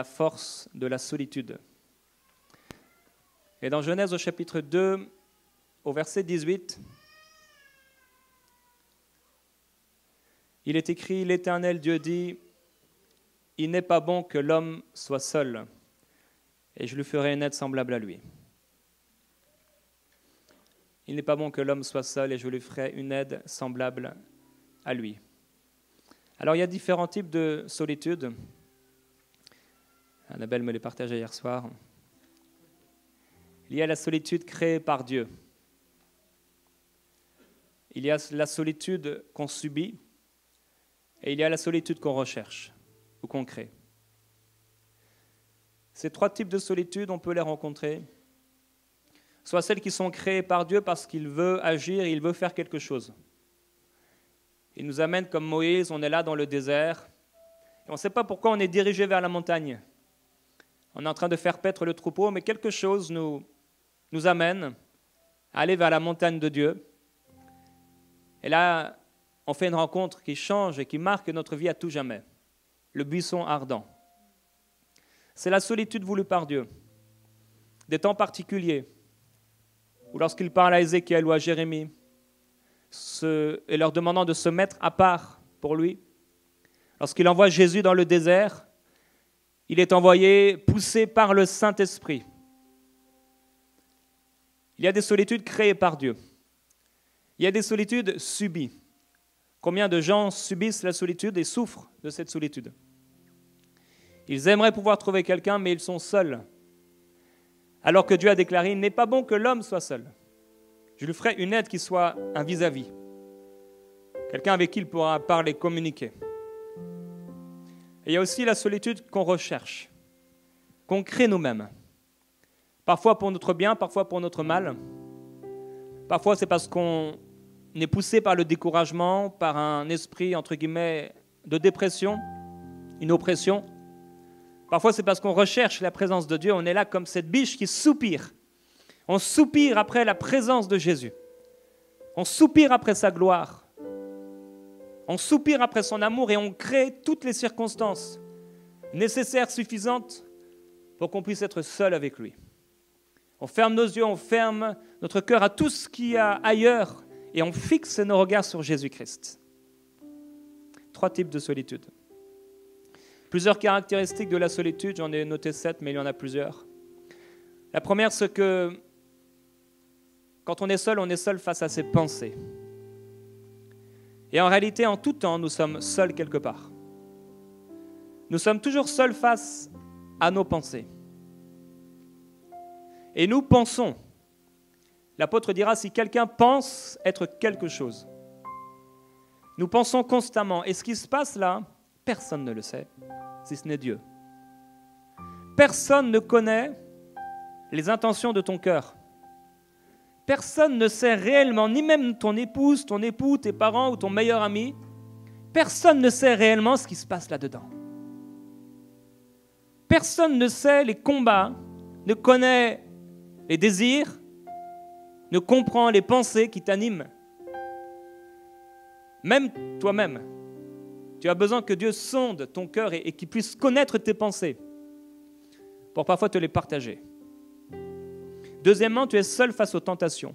la force de la solitude. Et dans Genèse au chapitre 2, au verset 18, il est écrit, l'Éternel Dieu dit, « Il n'est pas bon que l'homme soit seul, et je lui ferai une aide semblable à lui. » Il n'est pas bon que l'homme soit seul, et je lui ferai une aide semblable à lui. Alors il y a différents types de solitude. Annabelle me les partageait hier soir. Il y a la solitude créée par Dieu. Il y a la solitude qu'on subit et il y a la solitude qu'on recherche ou qu'on crée. Ces trois types de solitude, on peut les rencontrer. Soit celles qui sont créées par Dieu parce qu'il veut agir et il veut faire quelque chose. Il nous amène comme Moïse, on est là dans le désert et on ne sait pas pourquoi on est dirigé vers la montagne. On est en train de faire paître le troupeau, mais quelque chose nous amène à aller vers la montagne de Dieu. Et là, on fait une rencontre qui change et qui marque notre vie à tout jamais. Le buisson ardent. C'est la solitude voulue par Dieu. Des temps particuliers, où lorsqu'il parle à Ézéchiel ou à Jérémie, et leur demandant de se mettre à part pour lui, lorsqu'il envoie Jésus dans le désert, il est envoyé poussé par le Saint-Esprit. Il y a des solitudes créées par Dieu. Il y a des solitudes subies. Combien de gens subissent la solitude et souffrent de cette solitude? Ils aimeraient pouvoir trouver quelqu'un, mais ils sont seuls. Alors que Dieu a déclaré, il n'est pas bon que l'homme soit seul. Je lui ferai une aide qui soit un vis-à-vis. Quelqu'un avec qui il pourra parler, communiquer. Et il y a aussi la solitude qu'on recherche, qu'on crée nous-mêmes. Parfois pour notre bien, parfois pour notre mal. Parfois c'est parce qu'on est poussé par le découragement, par un esprit, entre guillemets, de dépression, une oppression. Parfois c'est parce qu'on recherche la présence de Dieu. On est là comme cette biche qui soupire. On soupire après la présence de Jésus. On soupire après sa gloire. On soupire après son amour et on crée toutes les circonstances nécessaires, suffisantes pour qu'on puisse être seul avec lui. On ferme nos yeux, on ferme notre cœur à tout ce qu'il y a ailleurs et on fixe nos regards sur Jésus-Christ. Trois types de solitude. Plusieurs caractéristiques de la solitude, j'en ai noté 7, mais il y en a plusieurs. La première, c'est que quand on est seul face à ses pensées. Et en réalité, en tout temps, nous sommes seuls quelque part. Nous sommes toujours seuls face à nos pensées. Et nous pensons. L'apôtre dira, si quelqu'un pense être quelque chose. Nous pensons constamment. Et ce qui se passe là, personne ne le sait, si ce n'est Dieu. Personne ne connaît les intentions de ton cœur. Personne ne sait réellement, ni même ton épouse, ton époux, tes parents ou ton meilleur ami, personne ne sait réellement ce qui se passe là-dedans. Personne ne sait les combats, ne connaît les désirs, ne comprend les pensées qui t'animent. Même toi-même, tu as besoin que Dieu sonde ton cœur et qu'il puisse connaître tes pensées pour parfois te les partager. Deuxièmement, tu es seul face aux tentations.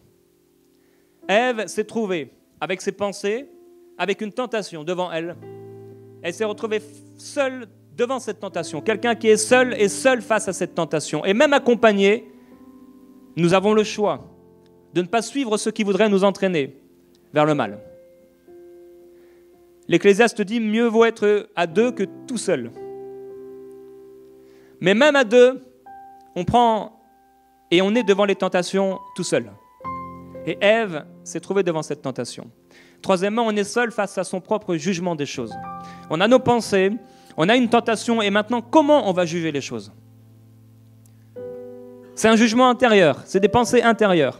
Ève s'est trouvée avec ses pensées, avec une tentation devant elle. Elle s'est retrouvée seule devant cette tentation. Quelqu'un qui est seul face à cette tentation. Et même accompagné, nous avons le choix de ne pas suivre ceux qui voudraient nous entraîner vers le mal. L'Ecclésiaste dit, mieux vaut être à deux que tout seul. Mais même à deux, on prend et on est devant les tentations tout seul. Et Ève s'est trouvée devant cette tentation. Troisièmement, on est seul face à son propre jugement des choses. On a nos pensées, on a une tentation, et maintenant, comment on va juger les choses? C'est un jugement intérieur, c'est des pensées intérieures.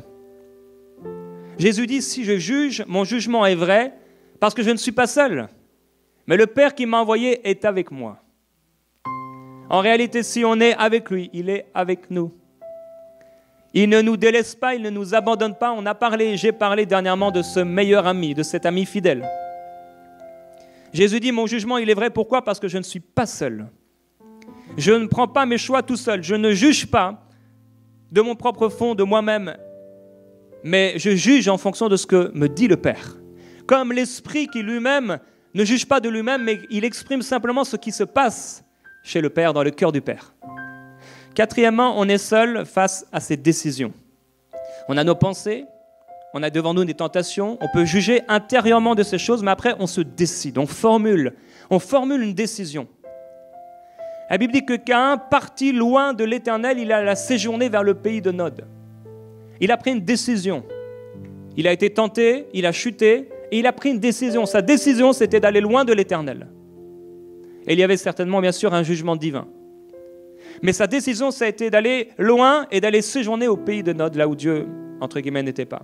Jésus dit, si je juge, mon jugement est vrai, parce que je ne suis pas seul. Mais le Père qui m'a envoyé est avec moi. En réalité, si on est avec lui, il est avec nous. Il ne nous délaisse pas, il ne nous abandonne pas. J'ai parlé dernièrement de ce meilleur ami, de cet ami fidèle. Jésus dit, mon jugement, il est vrai. Pourquoi? Parce que je ne suis pas seul. Je ne prends pas mes choix tout seul. Je ne juge pas de mon propre fond, de moi-même, mais je juge en fonction de ce que me dit le Père. Comme l'Esprit qui lui-même ne juge pas de lui-même, mais il exprime simplement ce qui se passe chez le Père, dans le cœur du Père. Quatrièmement, on est seul face à ses décisions. On a nos pensées, on a devant nous des tentations, on peut juger intérieurement de ces choses, mais après on se décide, on formule une décision. La Bible dit que Caïn, parti loin de l'Éternel, il alla séjourner vers le pays de Nod. Il a pris une décision. Il a été tenté, il a chuté, et il a pris une décision. Sa décision, c'était d'aller loin de l'Éternel. Et il y avait certainement, bien sûr, un jugement divin. Mais sa décision, ça a été d'aller loin et d'aller séjourner au pays de Nod, là où Dieu, entre guillemets, n'était pas.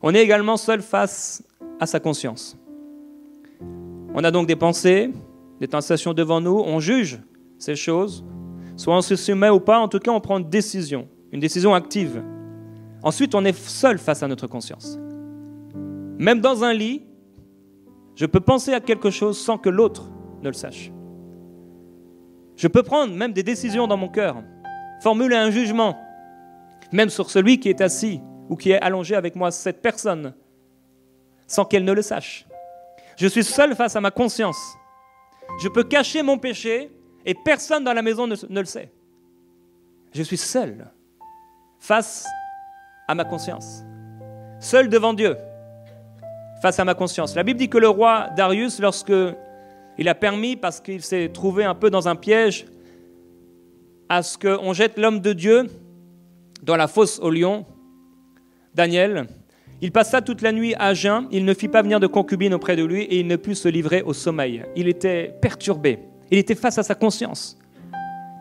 On est également seul face à sa conscience. On a donc des pensées, des tentations devant nous, on juge ces choses, soit on se soumet ou pas, en tout cas on prend une décision active. Ensuite, on est seul face à notre conscience. Même dans un lit, je peux penser à quelque chose sans que l'autre ne le sache. Je peux prendre même des décisions dans mon cœur, formuler un jugement, même sur celui qui est assis ou qui est allongé avec moi, cette personne, sans qu'elle ne le sache. Je suis seul face à ma conscience. Je peux cacher mon péché et personne dans la maison ne le sait. Je suis seul face à ma conscience. Seul devant Dieu, face à ma conscience. La Bible dit que le roi Darius, lorsque il a permis, parce qu'il s'est trouvé un peu dans un piège, à ce qu'on jette l'homme de Dieu dans la fosse aux lions, Daniel, il passa toute la nuit à jeun, il ne fit pas venir de concubine auprès de lui et il ne put se livrer au sommeil. Il était perturbé, il était face à sa conscience.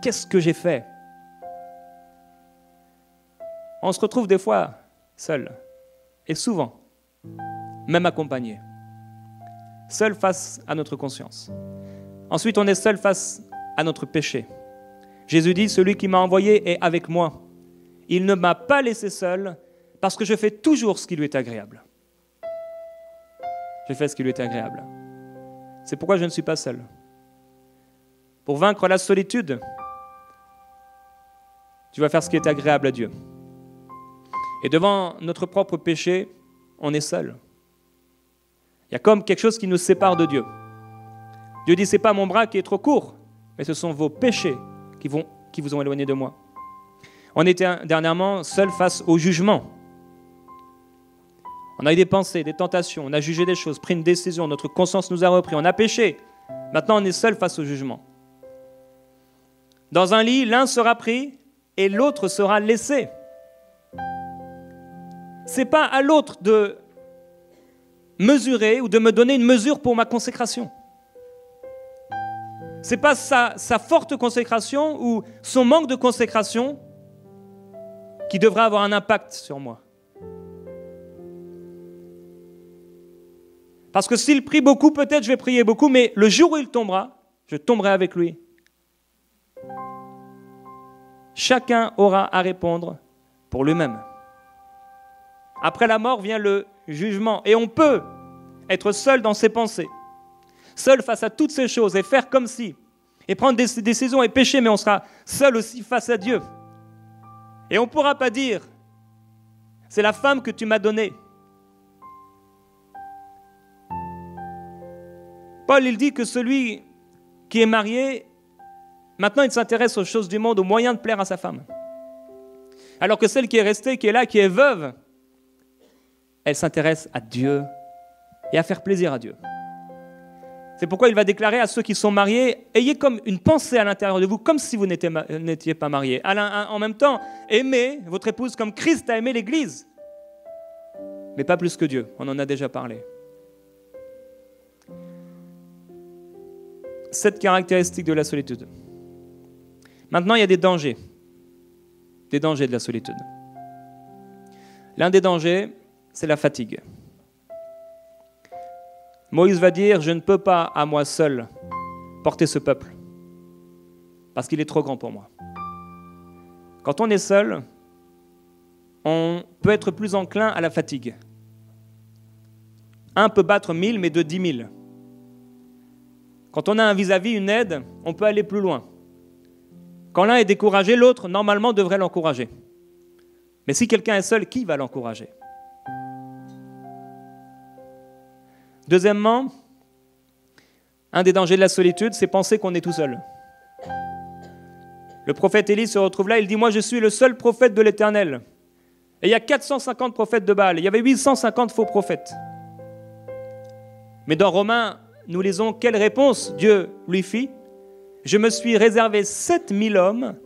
Qu'est-ce que j'ai fait? On se retrouve des fois seul, et souvent, même accompagné, seul face à notre conscience. Ensuite, on est seul face à notre péché. Jésus dit, celui qui m'a envoyé est avec moi. Il ne m'a pas laissé seul, parce que je fais toujours ce qui lui est agréable. Je fais ce qui lui est agréable. C'est pourquoi je ne suis pas seul. Pour vaincre la solitude, tu vas faire ce qui est agréable à Dieu. Et devant notre propre péché, on est seul. Il y a comme quelque chose qui nous sépare de Dieu. Dieu dit, ce n'est pas mon bras qui est trop court, mais ce sont vos péchés qui vous ont éloigné de moi. On était dernièrement seul face au jugement. On a eu des pensées, des tentations, on a jugé des choses, pris une décision, notre conscience nous a repris, on a péché. Maintenant, on est seul face au jugement. Dans un lit, l'un sera pris et l'autre sera laissé. Ce n'est pas à l'autre de mesurer ou de me donner une mesure pour ma consécration. Ce n'est pas sa forte consécration ou son manque de consécration qui devra avoir un impact sur moi. Parce que s'il prie beaucoup, peut-être je vais prier beaucoup, mais le jour où il tombera, je tomberai avec lui. Chacun aura à répondre pour lui-même. Après la mort vient le jugement. Et on peut être seul dans ses pensées, seul face à toutes ces choses et faire comme si, et prendre des décisions et pécher, mais on sera seul aussi face à Dieu. Et on ne pourra pas dire, c'est la femme que tu m'as donnée. Paul, il dit que celui qui est marié, maintenant il s'intéresse aux choses du monde, aux moyens de plaire à sa femme. Alors que celle qui est restée, qui est là, qui est veuve, elle s'intéresse à Dieu et à faire plaisir à Dieu. C'est pourquoi il va déclarer à ceux qui sont mariés, ayez comme une pensée à l'intérieur de vous, comme si vous n'étiez pas mariés. En même temps, aimez votre épouse comme Christ a aimé l'Église. Mais pas plus que Dieu, on en a déjà parlé. 7 caractéristiques de la solitude. Maintenant, il y a des dangers de la solitude. L'un des dangers, c'est la fatigue. Moïse va dire, je ne peux pas à moi seul porter ce peuple, parce qu'il est trop grand pour moi. Quand on est seul, on peut être plus enclin à la fatigue. Un peut battre 1000, mais de 10 000. Quand on a un vis-à-vis, une aide, on peut aller plus loin. Quand l'un est découragé, l'autre, normalement, devrait l'encourager. Mais si quelqu'un est seul, qui va l'encourager? Deuxièmement, un des dangers de la solitude, c'est penser qu'on est tout seul. Le prophète Élie se retrouve là, il dit « Moi, je suis le seul prophète de l'Éternel. » Et il y a 450 prophètes de Baal. Il y avait 850 faux prophètes. Mais dans Romains, nous lisons quelle réponse Dieu lui fit. « Je me suis réservé 7000 hommes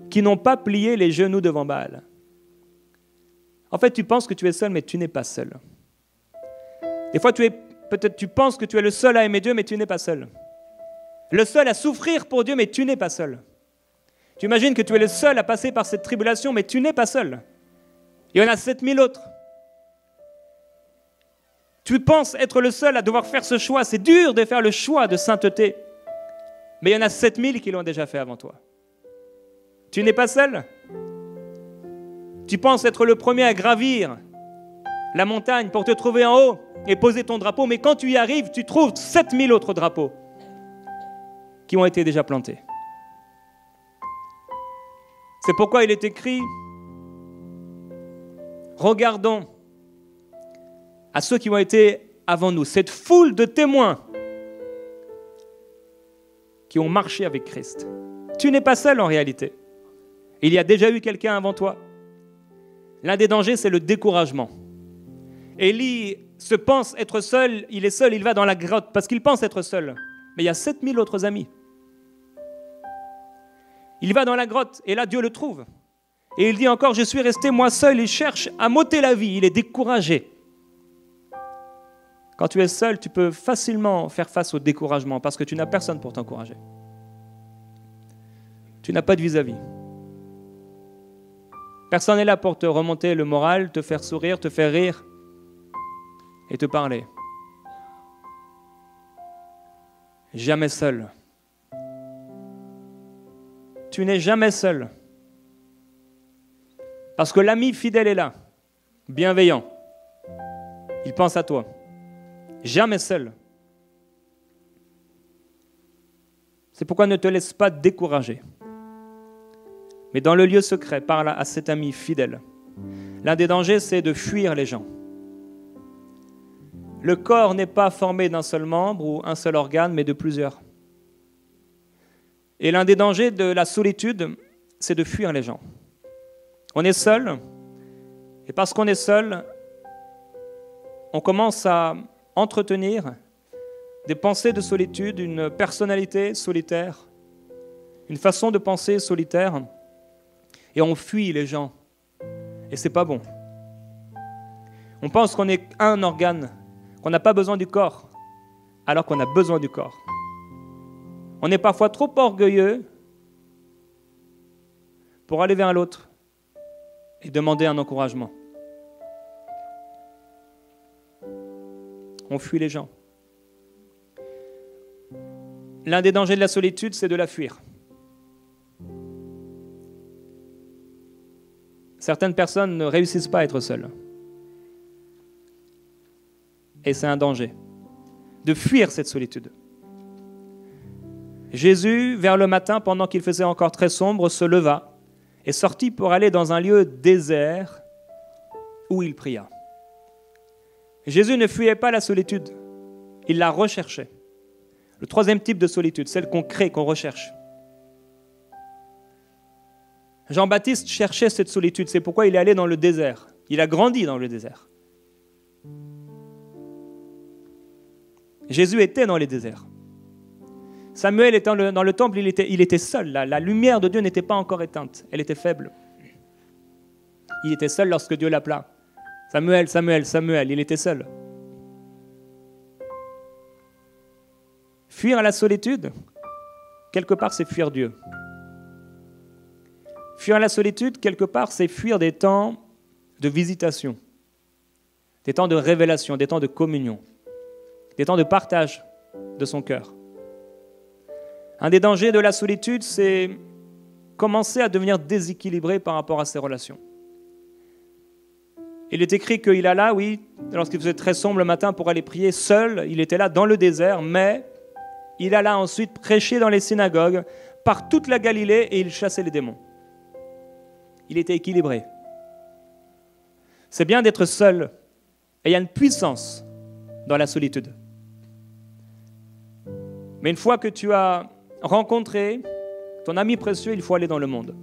qui n'ont pas plié les genoux devant Baal. » En fait, tu penses que tu es seul, mais tu n'es pas seul. Des fois, peut-être tu penses que tu es le seul à aimer Dieu, mais tu n'es pas seul. Le seul à souffrir pour Dieu, mais tu n'es pas seul. Tu imagines que tu es le seul à passer par cette tribulation, mais tu n'es pas seul. Il y en a 7000 autres. Tu penses être le seul à devoir faire ce choix. C'est dur de faire le choix de sainteté. Mais il y en a 7000 qui l'ont déjà fait avant toi. Tu n'es pas seul. Tu penses être le premier à gravir la montagne pour te trouver en haut et poser ton drapeau, mais quand tu y arrives, tu trouves 7000 autres drapeaux qui ont été déjà plantés. C'est pourquoi il est écrit « Regardons à ceux qui ont été avant nous, cette foule de témoins qui ont marché avec Christ. » Tu n'es pas seul en réalité. Il y a déjà eu quelqu'un avant toi. L'un des dangers, c'est le découragement. Élie se pense être seul, il est seul, il va dans la grotte parce qu'il pense être seul. Mais il y a 7000 autres amis. Il va dans la grotte et là Dieu le trouve. Et il dit encore, je suis resté moi seul, il cherche à m'ôter la vie, il est découragé. Quand tu es seul, tu peux facilement faire face au découragement parce que tu n'as personne pour t'encourager. Tu n'as pas de vis-à-vis. Personne n'est là pour te remonter le moral, te faire sourire, te faire rire et te parler. Jamais seul. Tu n'es jamais seul. Parce que l'ami fidèle est là, bienveillant. Il pense à toi. Jamais seul. C'est pourquoi ne te laisse pas décourager. Mais dans le lieu secret, parle à cet ami fidèle. L'un des dangers, c'est de fuir les gens. Le corps n'est pas formé d'un seul membre ou un seul organe, mais de plusieurs. Et l'un des dangers de la solitude, c'est de fuir les gens. On est seul, et parce qu'on est seul, on commence à entretenir des pensées de solitude, une personnalité solitaire, une façon de penser solitaire, et on fuit les gens. Et c'est pas bon. On pense qu'on est un organe, qu'on n'a pas besoin du corps, alors qu'on a besoin du corps. On est parfois trop orgueilleux pour aller vers l'autre et demander un encouragement. On fuit les gens. L'un des dangers de la solitude, c'est de la fuir. Certaines personnes ne réussissent pas à être seules. Et c'est un danger de fuir cette solitude. Jésus, vers le matin, pendant qu'il faisait encore très sombre, se leva et sortit pour aller dans un lieu désert où il pria. Jésus ne fuyait pas la solitude, il la recherchait. Le troisième type de solitude, celle qu'on crée, qu'on recherche. Jean-Baptiste cherchait cette solitude, c'est pourquoi il est allé dans le désert. Il a grandi dans le désert. Jésus était dans les déserts. Samuel étant dans le temple, il était seul. La lumière de Dieu n'était pas encore éteinte, elle était faible. Il était seul lorsque Dieu l'appela. Samuel, Samuel, Samuel, il était seul. Fuir à la solitude, quelque part, c'est fuir Dieu. Fuir à la solitude, quelque part, c'est fuir des temps de visitation, des temps de révélation, des temps de communion, des temps de partage de son cœur. Un des dangers de la solitude, c'est commencer à devenir déséquilibré par rapport à ses relations. Il est écrit qu'il alla, oui, lorsqu'il faisait très sombre le matin pour aller prier seul, il était là dans le désert, mais il alla ensuite prêcher dans les synagogues, par toute la Galilée et il chassait les démons. Il était équilibré. C'est bien d'être seul. Et il y a une puissance dans la solitude. Mais une fois que tu as rencontré ton ami précieux, il faut aller dans le monde.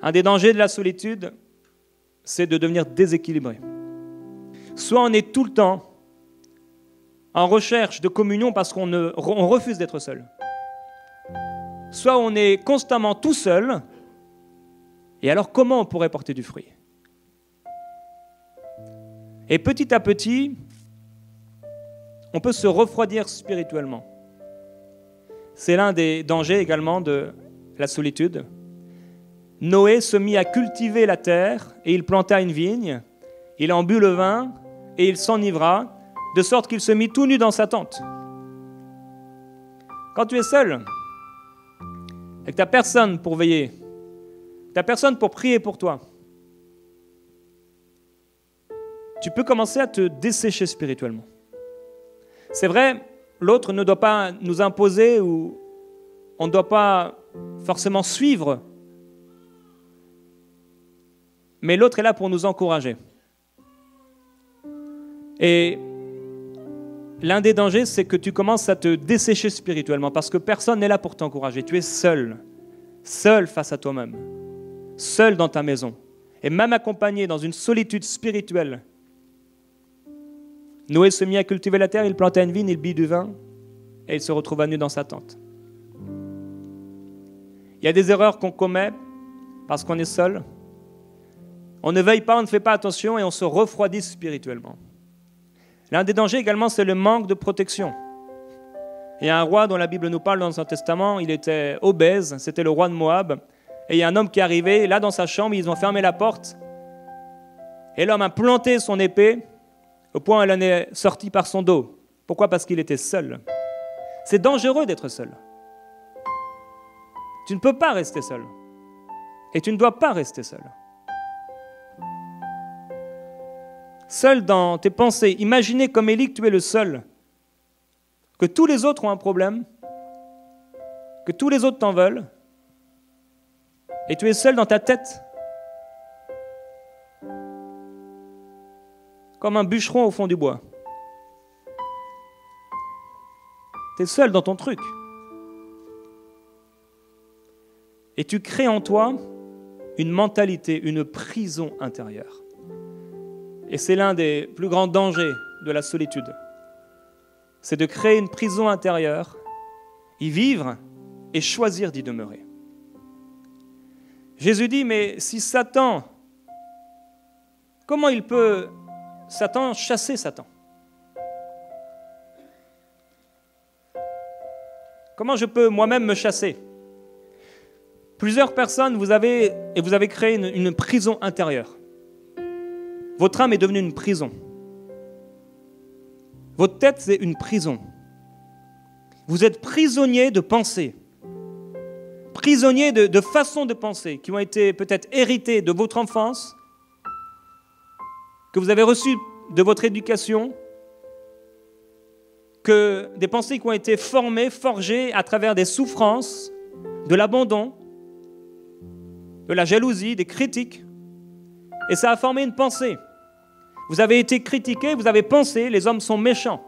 Un des dangers de la solitude, c'est de devenir déséquilibré. Soit on est tout le temps en recherche de communion parce qu'on refuse d'être seul. Soit on est constamment tout seul, et alors comment on pourrait porter du fruit? Et petit à petit, on peut se refroidir spirituellement. C'est l'un des dangers également de la solitude. Noé se mit à cultiver la terre et il planta une vigne. Il en but le vin et il s'enivra, de sorte qu'il se mit tout nu dans sa tente. Quand tu es seul, et que tu n'as personne pour veiller, tu n'as personne pour prier pour toi, tu peux commencer à te dessécher spirituellement. C'est vrai, l'autre ne doit pas nous imposer ou on ne doit pas forcément suivre, mais l'autre est là pour nous encourager. Et l'un des dangers, c'est que tu commences à te dessécher spirituellement parce que personne n'est là pour t'encourager. Tu es seul, seul face à toi-même, seul dans ta maison et même accompagné dans une solitude spirituelle. Noé se mit à cultiver la terre, il planta une vigne, il but du vin et il se retrouva nu dans sa tente. Il y a des erreurs qu'on commet parce qu'on est seul. On ne veille pas, on ne fait pas attention et on se refroidit spirituellement. L'un des dangers également, c'est le manque de protection. Il y a un roi dont la Bible nous parle dans l'Ancien Testament, il était obèse, c'était le roi de Moab. Et il y a un homme qui est arrivé, là dans sa chambre, ils ont fermé la porte. Et l'homme a planté son épée, au point où elle en est sortie par son dos. Pourquoi? Parce qu'il était seul. C'est dangereux d'être seul. Tu ne peux pas rester seul. Et tu ne dois pas rester seul. Seul dans tes pensées. Imaginez comme Élie que tu es le seul. Que tous les autres ont un problème. Que tous les autres t'en veulent. Et tu es seul dans ta tête. Comme un bûcheron au fond du bois. Tu es seul dans ton truc. Et tu crées en toi une mentalité, une prison intérieure. Et c'est l'un des plus grands dangers de la solitude. C'est de créer une prison intérieure, y vivre et choisir d'y demeurer. Jésus dit, mais si Satan, comment il peut, Satan, chasser Satan? Comment je peux moi-même me chasser? Plusieurs personnes, vous avez créé une prison intérieure. Votre âme est devenue une prison. Votre tête, c'est une prison. Vous êtes prisonnier de pensées, prisonnier de façons de penser qui ont été peut-être héritées de votre enfance, que vous avez reçues de votre éducation, que des pensées qui ont été formées, forgées à travers des souffrances, de l'abandon, de la jalousie, des critiques. Et ça a formé une pensée. Vous avez été critiqué, vous avez pensé, les hommes sont méchants.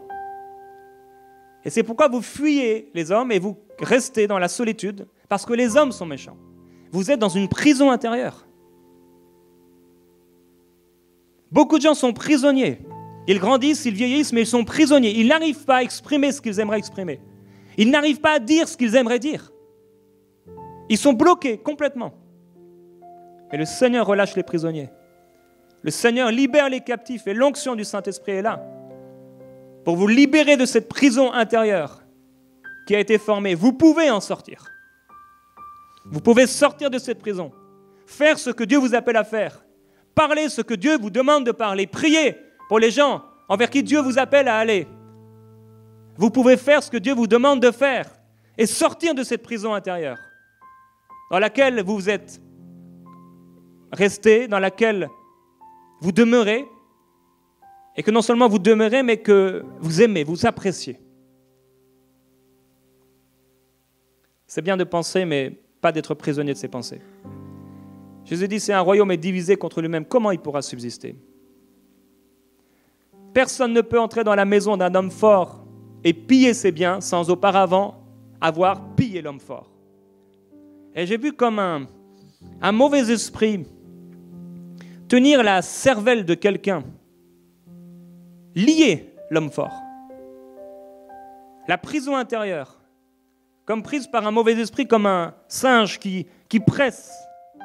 Et c'est pourquoi vous fuyez les hommes et vous restez dans la solitude, parce que les hommes sont méchants. Vous êtes dans une prison intérieure. Beaucoup de gens sont prisonniers. Ils grandissent, ils vieillissent, mais ils sont prisonniers. Ils n'arrivent pas à exprimer ce qu'ils aimeraient exprimer. Ils n'arrivent pas à dire ce qu'ils aimeraient dire. Ils sont bloqués complètement. Et le Seigneur relâche les prisonniers. Le Seigneur libère les captifs et l'onction du Saint-Esprit est là pour vous libérer de cette prison intérieure qui a été formée. Vous pouvez en sortir. Vous pouvez sortir de cette prison, faire ce que Dieu vous appelle à faire, parler ce que Dieu vous demande de parler, prier pour les gens envers qui Dieu vous appelle à aller. Vous pouvez faire ce que Dieu vous demande de faire et sortir de cette prison intérieure dans laquelle vous êtes resté, dans laquelle vous demeurez, et que non seulement vous demeurez, mais que vous aimez, vous appréciez. C'est bien de penser, mais pas d'être prisonnier de ses pensées. Jésus dit, si un royaume est divisé contre lui-même, comment il pourra subsister? Personne ne peut entrer dans la maison d'un homme fort et piller ses biens sans auparavant avoir pillé l'homme fort. Et j'ai vu comme un mauvais esprit tenir la cervelle de quelqu'un, lier l'homme fort. La prison intérieure, comme prise par un mauvais esprit, comme un singe qui presse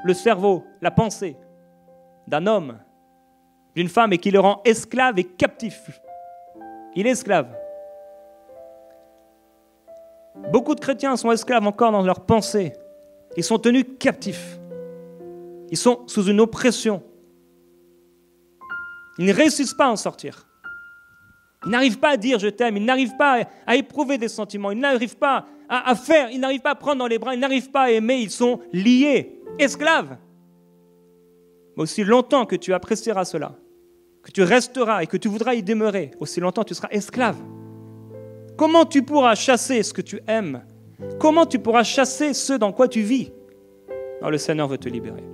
le cerveau, la pensée d'un homme, d'une femme, et qui le rend esclave et captif. Il est esclave. Beaucoup de chrétiens sont esclaves encore dans leurs pensées. Ils sont tenus captifs. Ils sont sous une oppression. Ils ne réussissent pas à en sortir. Ils n'arrivent pas à dire « je t'aime », ils n'arrivent pas à éprouver des sentiments, ils n'arrivent pas à faire, ils n'arrivent pas à prendre dans les bras, ils n'arrivent pas à aimer, ils sont liés, esclaves. Mais aussi longtemps que tu apprécieras cela, que tu resteras et que tu voudras y demeurer, aussi longtemps tu seras esclave. Comment tu pourras chasser ce que tu aimes? Comment tu pourras chasser ce dans quoi tu vis? Non, le Seigneur veut te libérer.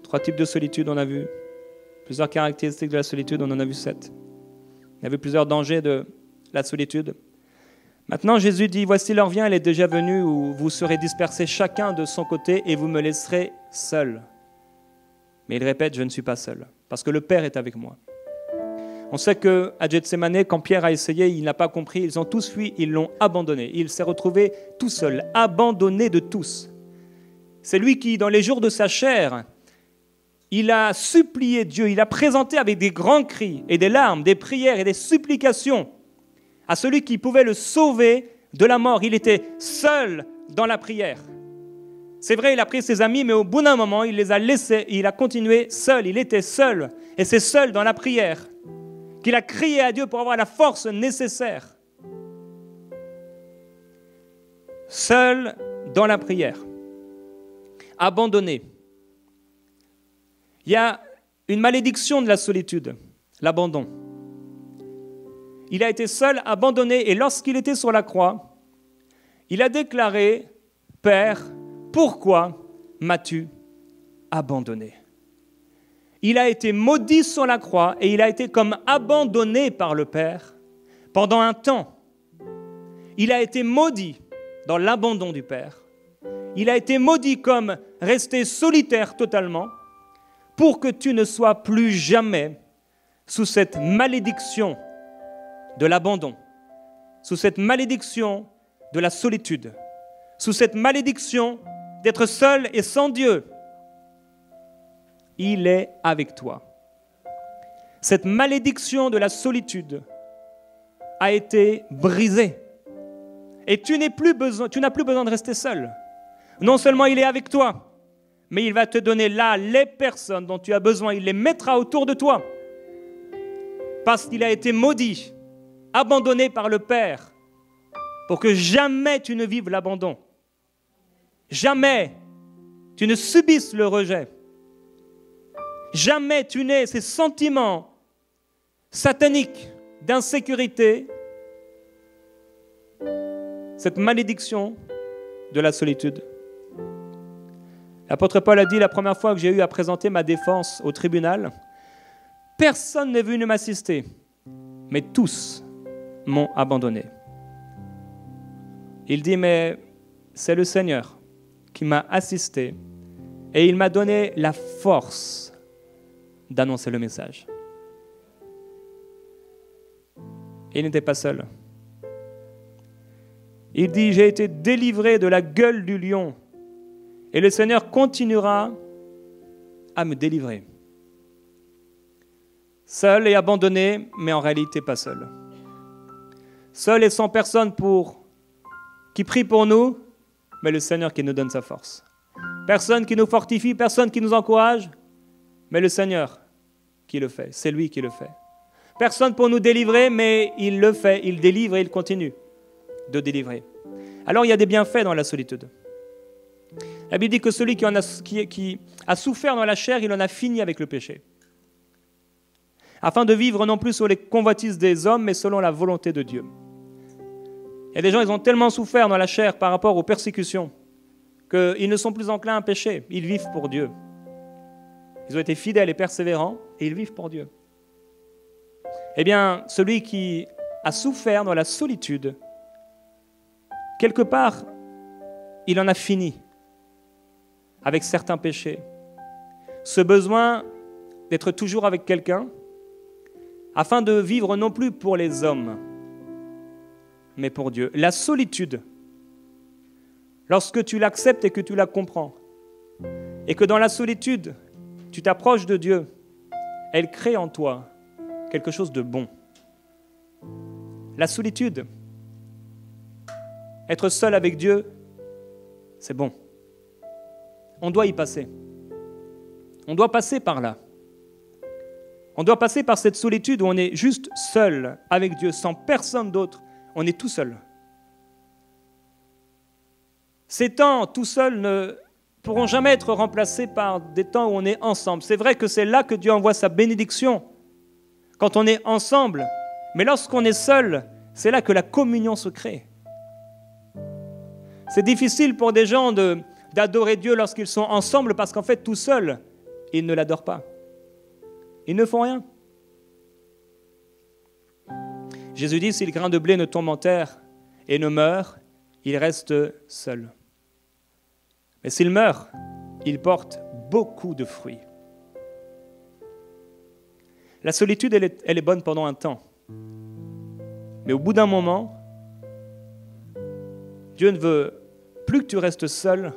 3 types de solitude, on a vu. Plusieurs caractéristiques de la solitude, on en a vu 7. On a vu plusieurs dangers de la solitude. Maintenant, Jésus dit, voici l'heure vient, elle est déjà venue, où vous serez dispersés chacun de son côté et vous me laisserez seul. Mais il répète, je ne suis pas seul, parce que le Père est avec moi. On sait qu'à Gethsémane, quand Pierre a essayé, il n'a pas compris, ils ont tous fui, ils l'ont abandonné. Il s'est retrouvé tout seul, abandonné de tous. C'est lui qui, dans les jours de sa chair, il a supplié Dieu, il a présenté avec des grands cris et des larmes, des prières et des supplications à celui qui pouvait le sauver de la mort. Il était seul dans la prière. C'est vrai, il a pris ses amis, mais au bout d'un moment, il les a laissés et il a continué seul. Il était seul. Et c'est seul dans la prière qu'il a crié à Dieu pour avoir la force nécessaire. Seul dans la prière. Abandonné. Il y a une malédiction de la solitude, l'abandon. Il a été seul, abandonné, et lorsqu'il était sur la croix, il a déclaré, « Père, pourquoi m'as-tu abandonné ?» Il a été maudit sur la croix et il a été comme abandonné par le Père pendant un temps. Il a été maudit dans l'abandon du Père. Il a été maudit comme resté solitaire totalement, pour que tu ne sois plus jamais sous cette malédiction de l'abandon, sous cette malédiction de la solitude, sous cette malédiction d'être seul et sans Dieu. Il est avec toi. Cette malédiction de la solitude a été brisée. Et tu n'as plus besoin de rester seul. Non seulement il est avec toi, mais il va te donner là les personnes dont tu as besoin. Il les mettra autour de toi. Parce qu'il a été maudit, abandonné par le Père, pour que jamais tu ne vives l'abandon. Jamais tu ne subisses le rejet. Jamais tu n'aies ces sentiments sataniques d'insécurité, cette malédiction de la solitude. L'apôtre Paul a dit la première fois que j'ai eu à présenter ma défense au tribunal, personne n'est venu m'assister, mais tous m'ont abandonné. Il dit, mais c'est le Seigneur qui m'a assisté et il m'a donné la force d'annoncer le message. Et il n'était pas seul. Il dit, j'ai été délivré de la gueule du lion et le Seigneur continuera à me délivrer. Seul et abandonné, mais en réalité pas seul. Seul et sans personne qui prie pour nous, mais le Seigneur qui nous donne sa force. Personne qui nous fortifie, personne qui nous encourage, mais le Seigneur qui le fait. C'est lui qui le fait. Personne pour nous délivrer, mais il le fait, il délivre et il continue de délivrer. Alors il y a des bienfaits dans la solitude. La Bible dit que celui qui a souffert dans la chair, il en a fini avec le péché. Afin de vivre non plus sur les convoitises des hommes, mais selon la volonté de Dieu. Il y a des gens, ils ont tellement souffert dans la chair par rapport aux persécutions qu'ils ne sont plus enclins à pécher. Ils vivent pour Dieu. Ils ont été fidèles et persévérants et ils vivent pour Dieu. Eh bien, celui qui a souffert dans la solitude, quelque part, il en a fini avec certains péchés. Ce besoin d'être toujours avec quelqu'un, afin de vivre non plus pour les hommes, mais pour Dieu. La solitude, lorsque tu l'acceptes et que tu la comprends, et que dans la solitude, tu t'approches de Dieu, elle crée en toi quelque chose de bon. La solitude, être seul avec Dieu, c'est bon. On doit y passer. On doit passer par là. On doit passer par cette solitude où on est juste seul avec Dieu, sans personne d'autre. On est tout seul. Ces temps tout seuls ne pourront jamais être remplacés par des temps où on est ensemble. C'est vrai que c'est là que Dieu envoie sa bénédiction, quand on est ensemble. Mais lorsqu'on est seul, c'est là que la communion se crée. C'est difficile pour des gens d'adorer Dieu lorsqu'ils sont ensemble parce qu'en fait, tout seuls, ils ne l'adorent pas. Ils ne font rien. Jésus dit, si le grain de blé ne tombe en terre et ne meurt, il reste seul. Mais s'il meurt, il porte beaucoup de fruits. La solitude, elle est bonne pendant un temps. Mais au bout d'un moment, Dieu ne veut plus que tu restes seul,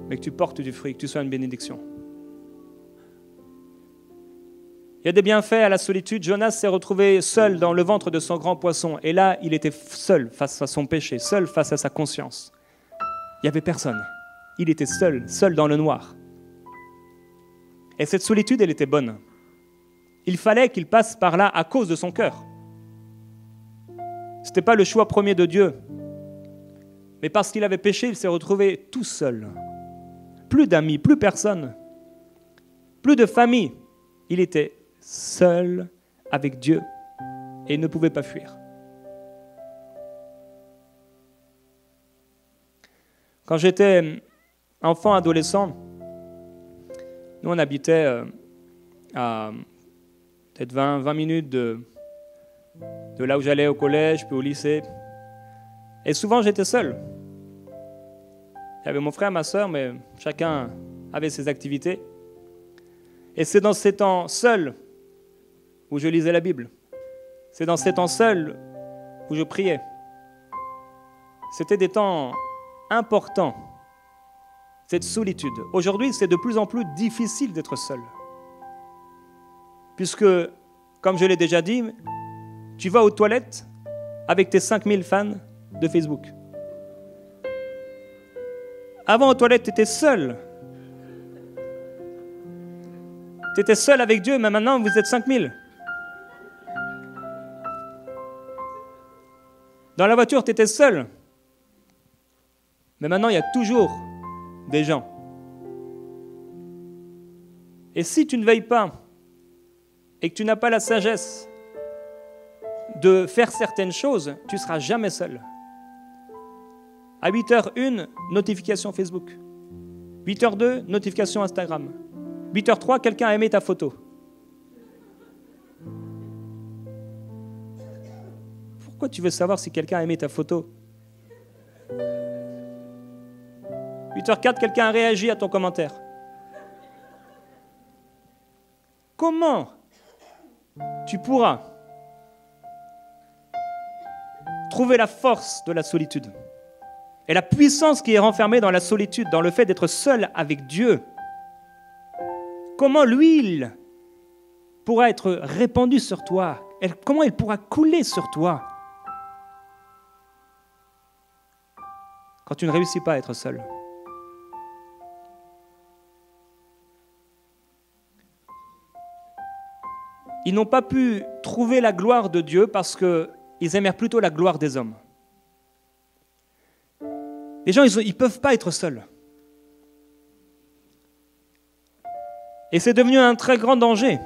mais que tu portes du fruit, que tu sois une bénédiction. Il y a des bienfaits à la solitude. Jonas s'est retrouvé seul dans le ventre de son grand poisson. Et là, il était seul face à son péché, seul face à sa conscience. Il n'y avait personne. Il était seul, seul dans le noir. Et cette solitude, elle était bonne. Il fallait qu'il passe par là à cause de son cœur. Ce n'était pas le choix premier de Dieu. Mais parce qu'il avait péché, il s'est retrouvé tout seul. Plus d'amis, plus personne. Plus de famille. Il était seul avec Dieu et il ne pouvait pas fuir. Quand j'étais enfant, adolescent, nous on habitait à peut-être 20 minutes de là où j'allais au collège puis au lycée. Et souvent j'étais seul. Il y avait mon frère, ma soeur, mais chacun avait ses activités. Et c'est dans ces temps seuls où je lisais la Bible. C'est dans ces temps seuls où je priais. C'était des temps importants, cette solitude. Aujourd'hui, c'est de plus en plus difficile d'être seul. Puisque, comme je l'ai déjà dit, tu vas aux toilettes avec tes 5000 fans de Facebook. Avant, aux toilettes, tu étais seul. Tu étais seul avec Dieu, mais maintenant, vous êtes 5000. Dans la voiture, tu étais seul. Mais maintenant, il y a toujours des gens. Et si tu ne veilles pas et que tu n'as pas la sagesse de faire certaines choses, tu ne seras jamais seul. À 8h01, notification Facebook. 8h02, notification Instagram. 8h03, quelqu'un a aimé ta photo. Pourquoi tu veux savoir si quelqu'un a aimé ta photo? 8h04, quelqu'un a réagi à ton commentaire. Comment tu pourras trouver la force de la solitude et la puissance qui est renfermée dans la solitude, dans le fait d'être seul avec Dieu? Comment l'huile pourra être répandue sur toi? Comment elle pourra couler sur toi quand tu ne réussis pas à être seul? Ils n'ont pas pu trouver la gloire de Dieu parce qu'ils aimèrent plutôt la gloire des hommes. Les gens, ils ne peuvent pas être seuls. Et c'est devenu un très grand danger.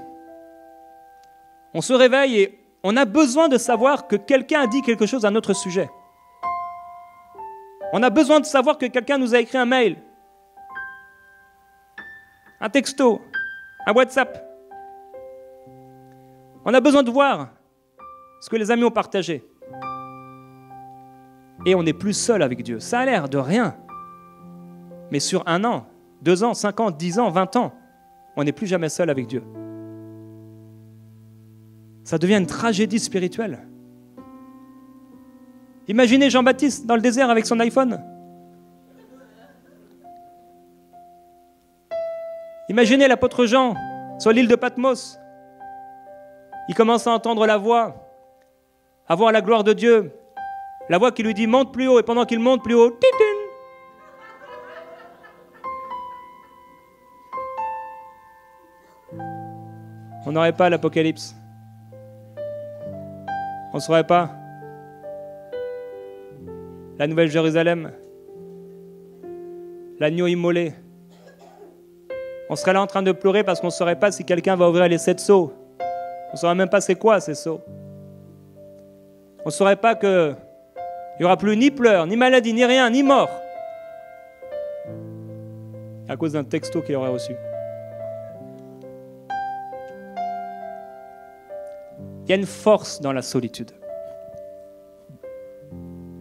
On se réveille et on a besoin de savoir que quelqu'un a dit quelque chose à notre sujet. On a besoin de savoir que quelqu'un nous a écrit un mail, un texto, un WhatsApp. On a besoin de voir ce que les amis ont partagé. Et on n'est plus seul avec Dieu. Ça a l'air de rien. Mais sur 1 an, 2 ans, 5 ans, 10 ans, 20 ans, on n'est plus jamais seul avec Dieu. Ça devient une tragédie spirituelle. Imaginez Jean-Baptiste dans le désert avec son iPhone. Imaginez l'apôtre Jean sur l'île de Patmos. Il commence à entendre la voix, à voir la gloire de Dieu. La voix qui lui dit « monte plus haut » et pendant qu'il monte plus haut, titin. On n'aurait pas l'Apocalypse. On ne saurait pas la Nouvelle Jérusalem, l'agneau immolé. On serait là en train de pleurer parce qu'on ne saurait pas si quelqu'un va ouvrir les 7 sceaux. On ne saurait même pas c'est quoi ces sceaux. On ne saurait pas qu'il n'y aura plus ni pleurs, ni maladie, ni rien, ni mort. À cause d'un texto qu'il aurait reçu. Il y a une force dans la solitude.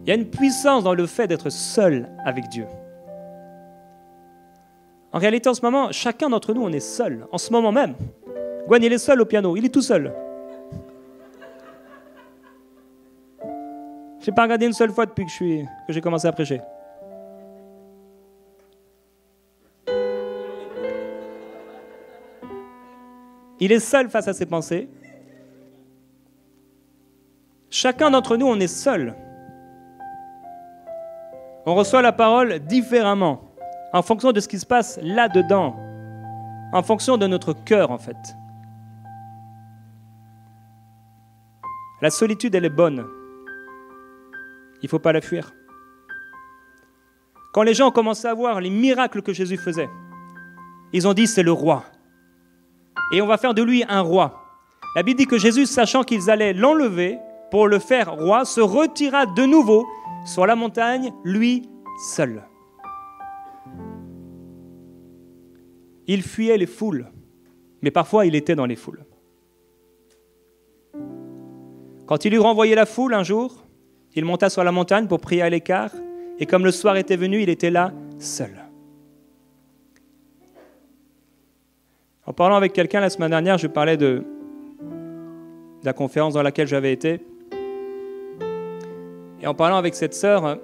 Il y a une puissance dans le fait d'être seul avec Dieu. En réalité, en ce moment, chacun d'entre nous, on est seul. En ce moment même. Gwen, il est seul au piano. Il est tout seul. Je n'ai pas regardé une seule fois depuis que j'ai commencé à prêcher. Il est seul face à ses pensées. Chacun d'entre nous, on est seul. On reçoit la parole différemment, en fonction de ce qui se passe là-dedans, en fonction de notre cœur, en fait. La solitude, elle est bonne. Il ne faut pas la fuir. Quand les gens ont commencé à voir les miracles que Jésus faisait, ils ont dit, c'est le roi. Et on va faire de lui un roi. La Bible dit que Jésus, sachant qu'ils allaient l'enlever pour le faire roi, se retira de nouveau sur la montagne, lui seul. Il fuyait les foules, mais parfois il était dans les foules. Quand il eut renvoyé la foule un jour, il monta sur la montagne pour prier à l'écart, et comme le soir était venu, il était là, seul. En parlant avec quelqu'un la semaine dernière, je parlais de la conférence dans laquelle j'avais été. Et en parlant avec cette sœur,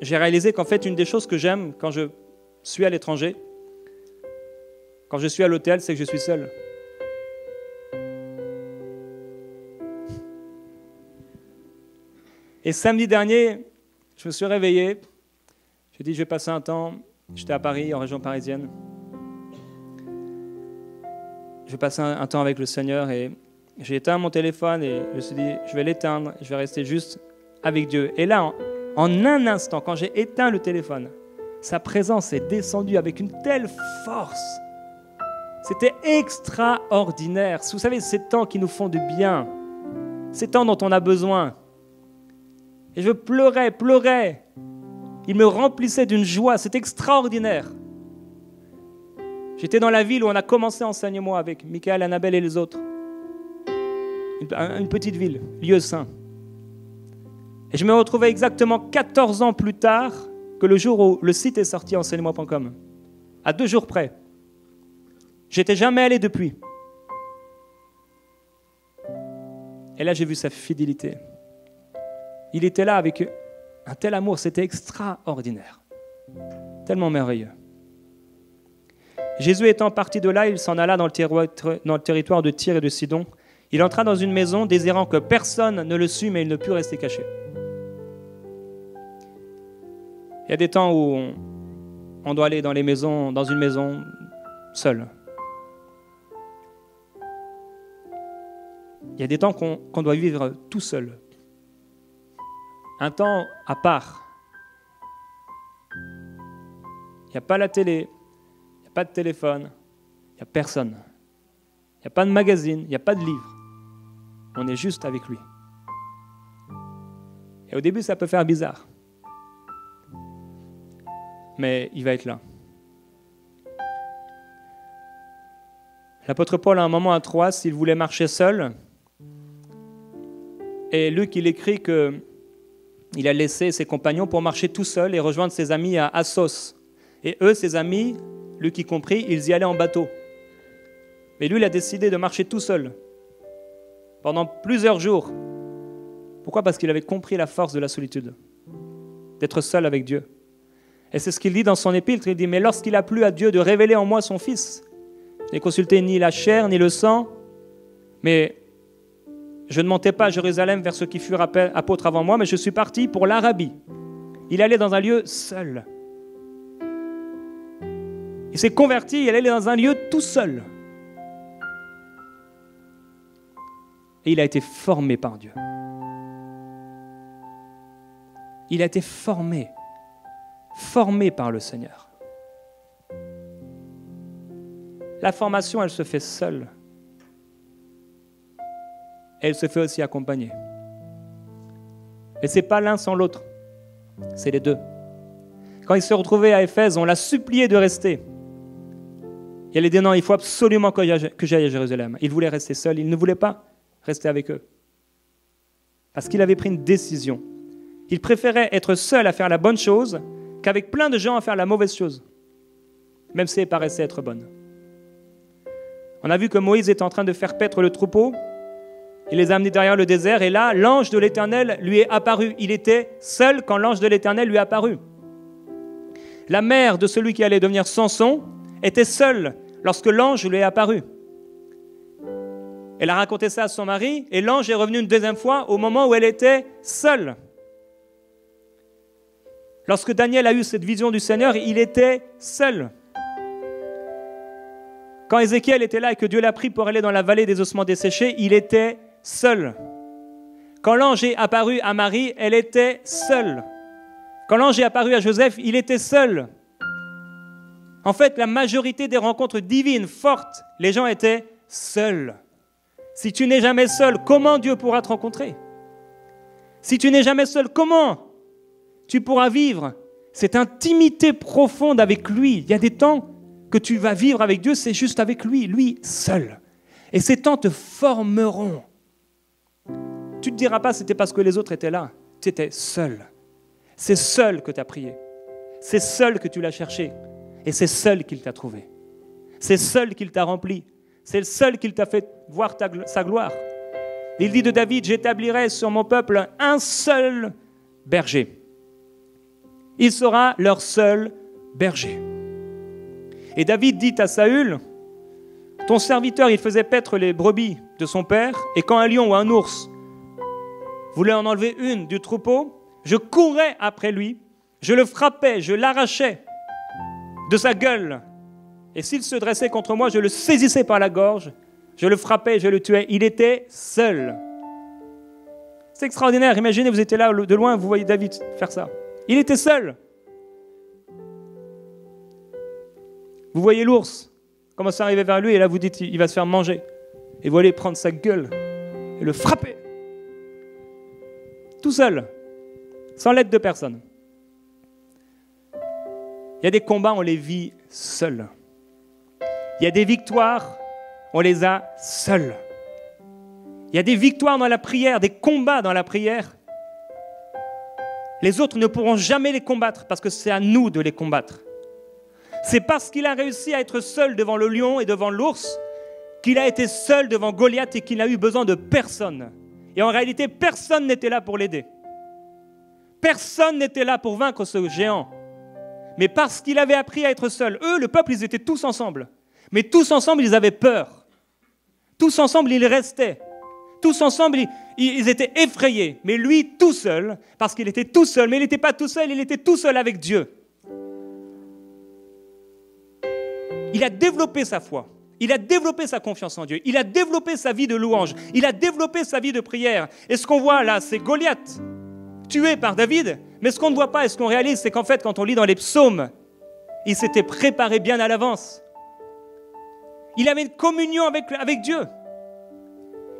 j'ai réalisé qu'en fait, une des choses que j'aime quand je suis à l'étranger, quand je suis à l'hôtel, c'est que je suis seul. Et samedi dernier, je me suis réveillé. J'ai dit, je vais passer un temps. J'étais à Paris, en région parisienne. Je vais passer un temps avec le Seigneur et j'ai éteint mon téléphone et je me suis dit, je vais l'éteindre, je vais rester juste avec Dieu. Et là, en un instant, quand j'ai éteint le téléphone, sa présence est descendue avec une telle force. C'était extraordinaire. Vous savez, ces temps qui nous font du bien, ces temps dont on a besoin. Et je pleurais. Il me remplissait d'une joie. C'est extraordinaire. J'étais dans la ville où on a commencé Enseigne-moi avec Michael, Annabelle et les autres. Une petite ville, lieu saint. Et je me retrouvais exactement 14 ans plus tard que le jour où le site est sorti, enseigne-moi.com. À 2 jours près. J'étais jamais allé depuis. Et là, j'ai vu sa fidélité. Il était là avec un tel amour, c'était extraordinaire. Tellement merveilleux. Jésus étant parti de là, il s'en alla dans le territoire de Tyr et de Sidon. Il entra dans une maison, désirant que personne ne le sût, mais il ne put rester caché. Il y a des temps où on doit aller dans une maison seul. Il y a des temps qu'on doit vivre tout seul. Un temps à part. Il n'y a pas la télé, il n'y a pas de téléphone, il n'y a personne. Il n'y a pas de magazine, il n'y a pas de livre. On est juste avec lui. Et au début, ça peut faire bizarre. mais il va être là. L'apôtre Paul, à un moment à Troas, il voulait marcher seul. Et Luc, il écrit qu'il a laissé ses compagnons pour marcher tout seul et rejoindre ses amis à Assos. Et eux, ses amis, Luc y compris, ils y allaient en bateau. Mais lui, il a décidé de marcher tout seul pendant plusieurs jours. Pourquoi ? Parce qu'il avait compris la force de la solitude, d'être seul avec Dieu. Et c'est ce qu'il dit dans son épître. Il dit, mais lorsqu'il a plu à Dieu de révéler en moi son Fils, je n'ai consulté ni la chair ni le sang, mais je ne montais pas à Jérusalem vers ceux qui furent apôtres avant moi, mais je suis parti pour l'Arabie. Il allait dans un lieu seul. Il s'est converti, il allait dans un lieu tout seul. Et il a été formé par Dieu. Il a été formé par le Seigneur. La formation, elle se fait seule. Elle se fait aussi accompagner. Et ce n'est pas l'un sans l'autre, c'est les deux. Quand il se retrouvait à Éphèse, on l'a supplié de rester. Il allait dire non, il faut absolument que j'aille à Jérusalem. Il voulait rester seul, il ne voulait pas rester avec eux. Parce qu'il avait pris une décision. Il préférait être seul à faire la bonne chose qu'avec plein de gens à faire la mauvaise chose, même si elle paraissait être bonne. On a vu que Moïse était en train de faire paître le troupeau. Il les a amenés derrière le désert et là, l'ange de l'Éternel lui est apparu. Il était seul quand l'ange de l'Éternel lui est apparu. La mère de celui qui allait devenir Samson était seule lorsque l'ange lui est apparu. Elle a raconté ça à son mari et l'ange est revenu une deuxième fois au moment où elle était seule. Lorsque Daniel a eu cette vision du Seigneur, il était seul. Quand Ézéchiel était là et que Dieu l'a pris pour aller dans la vallée des ossements desséchés, il était seul. Quand l'ange est apparu à Marie, elle était seule. Quand l'ange est apparu à Joseph, il était seul. En fait, la majorité des rencontres divines fortes, les gens étaient seuls. Si tu n'es jamais seul, comment Dieu pourra te rencontrer ? Si tu n'es jamais seul, comment tu pourras vivre cette intimité profonde avec lui ? Il y a des temps que tu vas vivre avec Dieu, c'est juste avec lui seul. Et ces temps te formeront. Tu ne te diras pas c'était parce que les autres étaient là. Tu étais seul. C'est seul que tu as prié. C'est seul que tu l'as cherché. Et c'est seul qu'il t'a trouvé. C'est seul qu'il t'a rempli. C'est le seul qu'il t'a fait voir sa gloire. Il dit de David, j'établirai sur mon peuple un seul berger. Il sera leur seul berger. Et David dit à Saül, ton serviteur, il faisait paître les brebis de son père, et quand un lion ou un ours voulait en enlever une du troupeau, je courais après lui, je le frappais, je l'arrachais de sa gueule. Et s'il se dressait contre moi, je le saisissais par la gorge, je le frappais, je le tuais. Il était seul. C'est extraordinaire. Imaginez, vous étiez là de loin, vous voyez David faire ça. Il était seul. Vous voyez l'ours commencer à arriver vers lui et là vous dites il va se faire manger. Et vous allez prendre sa gueule et le frapper. Tout seul, sans l'aide de personne. Il y a des combats, on les vit seuls. Il y a des victoires, on les a seuls. Il y a des victoires dans la prière, des combats dans la prière. Les autres ne pourront jamais les combattre parce que c'est à nous de les combattre. C'est parce qu'il a réussi à être seul devant le lion et devant l'ours qu'il a été seul devant Goliath et qu'il n'a eu besoin de personne. Et en réalité, personne n'était là pour l'aider. Personne n'était là pour vaincre ce géant. Mais parce qu'il avait appris à être seul, eux, le peuple, ils étaient tous ensemble. Mais tous ensemble, ils avaient peur. Tous ensemble, ils restaient. Tous ensemble, ils étaient effrayés. Mais lui, tout seul, parce qu'il était tout seul, mais il n'était pas tout seul, il était tout seul avec Dieu. Il a développé sa foi. Il a développé sa confiance en Dieu. Il a développé sa vie de louange. Il a développé sa vie de prière. Et ce qu'on voit là, c'est Goliath, tué par David. Mais ce qu'on ne voit pas et ce qu'on réalise, c'est qu'en fait, quand on lit dans les psaumes, il s'était préparé bien à l'avance. Il avait une communion avec Dieu.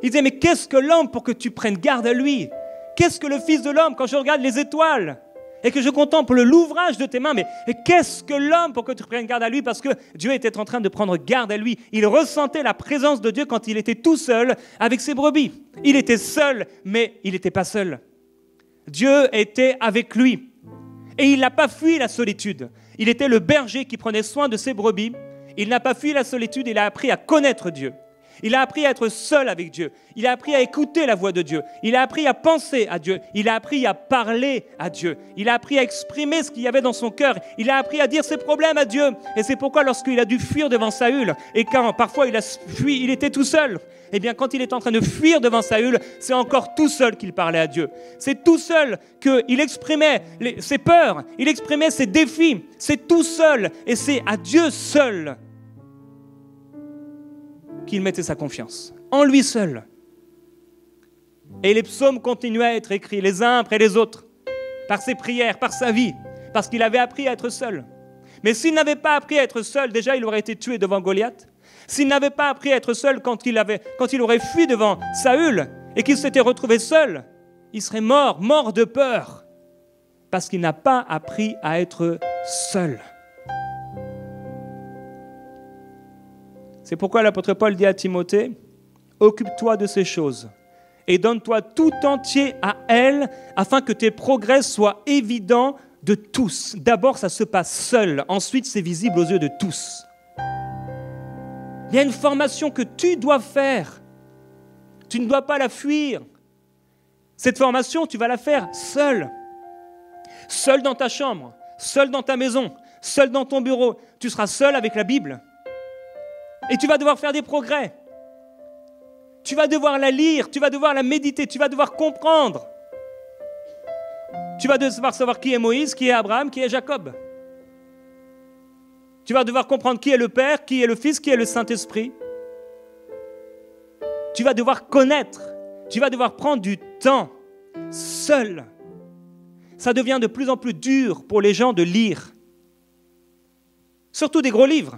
Il disait, mais qu'est-ce que l'homme pour que tu prennes garde à lui ? Qu'est-ce que le Fils de l'homme quand je regarde les étoiles ? et que je contemple l'ouvrage de tes mains. Mais qu'est-ce que l'homme pour que tu prennes garde à lui? Parce que Dieu était en train de prendre garde à lui. Il ressentait la présence de Dieu quand il était tout seul avec ses brebis. Il était seul, mais il n'était pas seul. Dieu était avec lui. Et il n'a pas fui la solitude. Il était le berger qui prenait soin de ses brebis. Il n'a pas fui la solitude, il a appris à connaître Dieu. Il a appris à être seul avec Dieu. Il a appris à écouter la voix de Dieu. Il a appris à penser à Dieu. Il a appris à parler à Dieu. Il a appris à exprimer ce qu'il y avait dans son cœur. Il a appris à dire ses problèmes à Dieu. Et c'est pourquoi lorsqu'il a dû fuir devant Saül, et quand parfois il a fui, il était tout seul, eh bien quand il est en train de fuir devant Saül, c'est encore tout seul qu'il parlait à Dieu. C'est tout seul qu'il exprimait ses peurs, il exprimait ses défis. C'est tout seul et c'est à Dieu seul qu'il mettait sa confiance, en lui seul. Et les psaumes continuaient à être écrits les uns après les autres, par ses prières, par sa vie, parce qu'il avait appris à être seul. Mais s'il n'avait pas appris à être seul, déjà il aurait été tué devant Goliath. S'il n'avait pas appris à être seul quand il aurait fui devant Saül et qu'il s'était retrouvé seul, il serait mort de peur, parce qu'il n'a pas appris à être seul. C'est pourquoi l'apôtre Paul dit à Timothée, « Occupe-toi de ces choses et donne-toi tout entier à elles afin que tes progrès soient évidents de tous. » D'abord, ça se passe seul. Ensuite, c'est visible aux yeux de tous. Il y a une formation que tu dois faire. Tu ne dois pas la fuir. Cette formation, tu vas la faire seul. Seul dans ta chambre, seul dans ta maison, seul dans ton bureau. Tu seras seul avec la Bible. Et tu vas devoir faire des progrès. Tu vas devoir la lire, tu vas devoir la méditer, tu vas devoir comprendre. Tu vas devoir savoir qui est Moïse, qui est Abraham, qui est Jacob. Tu vas devoir comprendre qui est le Père, qui est le Fils, qui est le Saint-Esprit. Tu vas devoir connaître, tu vas devoir prendre du temps, seul. Ça devient de plus en plus dur pour les gens de lire. Surtout des gros livres.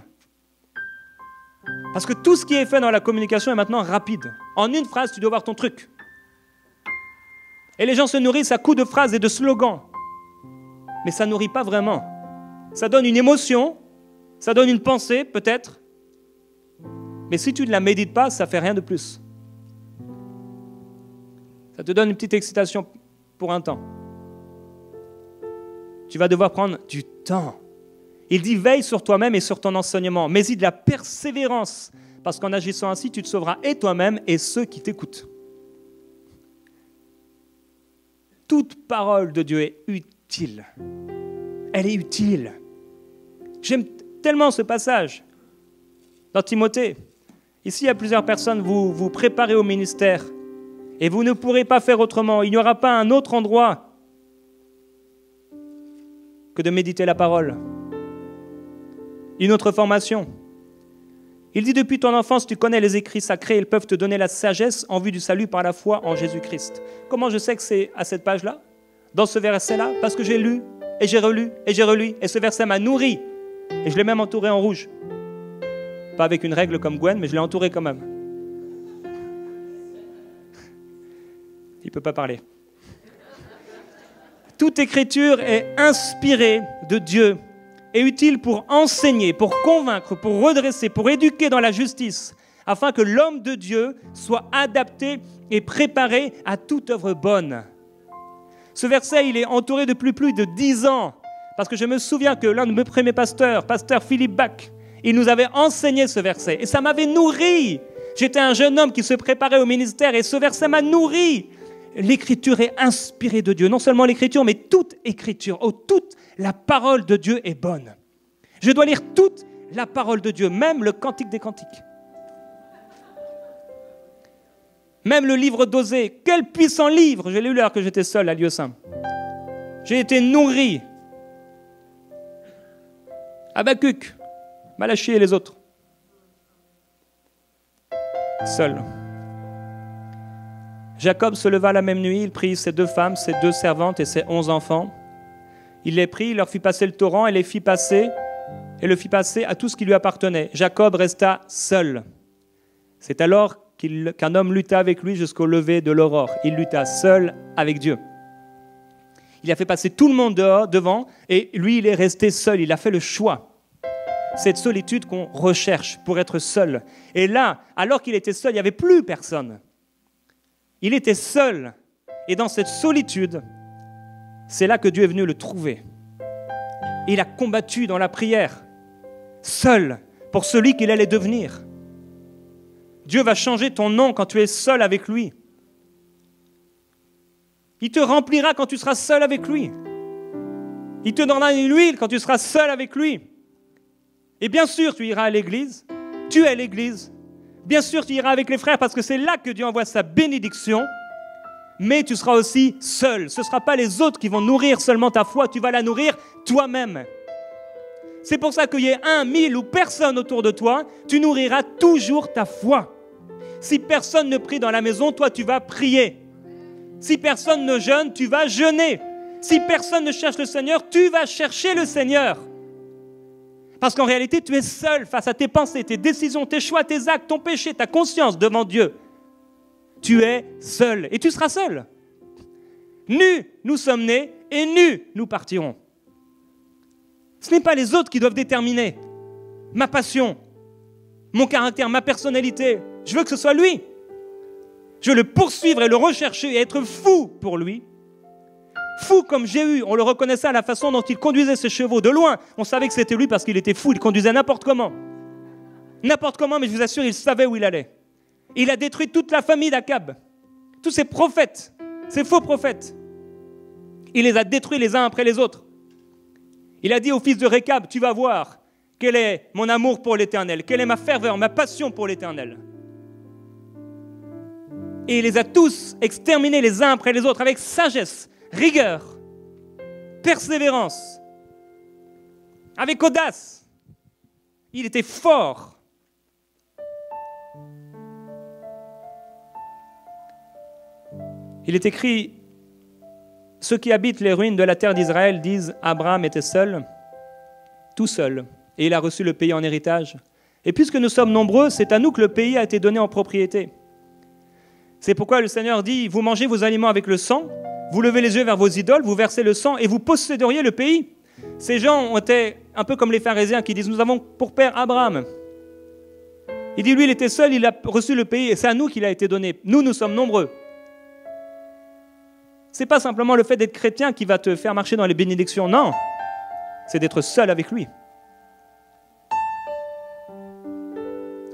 Parce que tout ce qui est fait dans la communication est maintenant rapide. En une phrase, tu dois voir ton truc. Et les gens se nourrissent à coups de phrases et de slogans. Mais ça ne nourrit pas vraiment. Ça donne une émotion, ça donne une pensée, peut-être. Mais si tu ne la médites pas, ça ne fait rien de plus. Ça te donne une petite excitation pour un temps. Tu vas devoir prendre du temps. Il dit, veille sur toi-même et sur ton enseignement, mais il de la persévérance, parce qu'en agissant ainsi, tu te sauveras et toi-même et ceux qui t'écoutent. Toute parole de Dieu est utile. Elle est utile. J'aime tellement ce passage dans Timothée. Ici, il y a plusieurs personnes, vous préparez au ministère et vous ne pourrez pas faire autrement. Il n'y aura pas un autre endroit que de méditer la parole. Une autre formation. Il dit, depuis ton enfance, tu connais les écrits sacrés, ils peuvent te donner la sagesse en vue du salut par la foi en Jésus-Christ. Comment je sais que c'est à cette page-là? Dans ce verset-là? Parce que j'ai lu, et j'ai relu, et j'ai relu, et ce verset m'a nourri. Et je l'ai même entouré en rouge. Pas avec une règle comme Gwen, mais je l'ai entouré quand même. Il ne peut pas parler. Toute écriture est inspirée de Dieu, est utile pour enseigner, pour convaincre, pour redresser, pour éduquer dans la justice, afin que l'homme de Dieu soit adapté et préparé à toute œuvre bonne. Ce verset, il est entouré depuis plus de 10 ans, parce que je me souviens que l'un de mes premiers pasteurs, pasteur Philippe Bach, il nous avait enseigné ce verset, et ça m'avait nourri. J'étais un jeune homme qui se préparait au ministère, et ce verset m'a nourri. L'écriture est inspirée de Dieu. Non seulement l'écriture, mais toute écriture. Oh, toute la parole de Dieu est bonne. Je dois lire toute la parole de Dieu, même le Cantique des Cantiques. Même le livre d'Osée. Quel puissant livre! Je l'ai lu alors que j'étais seul à Lieu Saint. J'ai été nourri. Habakkuk, Malachie et les autres. Seul. Jacob se leva la même nuit, il prit ses 2 femmes, ses 2 servantes et ses 11 enfants. Il les prit, il leur fit passer le torrent et le fit passer à tout ce qui lui appartenait. Jacob resta seul. C'est alors qu'un homme lutta avec lui jusqu'au lever de l'aurore. Il lutta seul avec Dieu. Il a fait passer tout le monde devant et lui, il est resté seul. Il a fait le choix. Cette solitude qu'on recherche pour être seul. Et là, alors qu'il était seul, il n'y avait plus personne. Il était seul. Et dans cette solitude, c'est là que Dieu est venu le trouver. Il a combattu dans la prière, seul, pour celui qu'il allait devenir. Dieu va changer ton nom quand tu es seul avec lui. Il te remplira quand tu seras seul avec lui. Il te donnera une huile quand tu seras seul avec lui. Et bien sûr, tu iras à l'église. Tu es à l'église. Bien sûr, tu iras avec les frères parce que c'est là que Dieu envoie sa bénédiction. Mais tu seras aussi seul. Ce ne sera pas les autres qui vont nourrir seulement ta foi. Tu vas la nourrir toi-même. C'est pour ça qu'il y ait 1, 1000 ou personne autour de toi, tu nourriras toujours ta foi. Si personne ne prie dans la maison, toi tu vas prier. Si personne ne jeûne, tu vas jeûner. Si personne ne cherche le Seigneur, tu vas chercher le Seigneur. Parce qu'en réalité, tu es seul face à tes pensées, tes décisions, tes choix, tes actes, ton péché, ta conscience devant Dieu. Tu es seul et tu seras seul. Nus, nous sommes nés et nus, nous partirons. Ce n'est pas les autres qui doivent déterminer ma passion, mon caractère, ma personnalité. Je veux que ce soit lui. Je veux le poursuivre et le rechercher et être fou pour lui. Fou comme Jéhu, on le reconnaissait à la façon dont il conduisait ses chevaux. De loin, on savait que c'était lui parce qu'il était fou, il conduisait n'importe comment. N'importe comment, mais je vous assure, il savait où il allait. Il a détruit toute la famille d'Akab, tous ces prophètes, ces faux prophètes. Il les a détruits les uns après les autres. Il a dit au fils de Récab, tu vas voir quel est mon amour pour l'Éternel, quelle est ma ferveur, ma passion pour l'Éternel. Et il les a tous exterminés les uns après les autres avec sagesse, rigueur, persévérance, avec audace. Il était fort. Il est écrit, ceux qui habitent les ruines de la terre d'Israël disent, Abraham était seul, tout seul, et il a reçu le pays en héritage. Et puisque nous sommes nombreux, c'est à nous que le pays a été donné en propriété. C'est pourquoi le Seigneur dit, vous mangez vos aliments avec le sang, vous levez les yeux vers vos idoles, vous versez le sang et vous posséderiez le pays. Ces gens ont été un peu comme les pharisiens qui disent, nous avons pour père Abraham. Il dit, lui, il était seul, il a reçu le pays et c'est à nous qu'il a été donné. Nous sommes nombreux. Ce n'est pas simplement le fait d'être chrétien qui va te faire marcher dans les bénédictions, non. C'est d'être seul avec lui.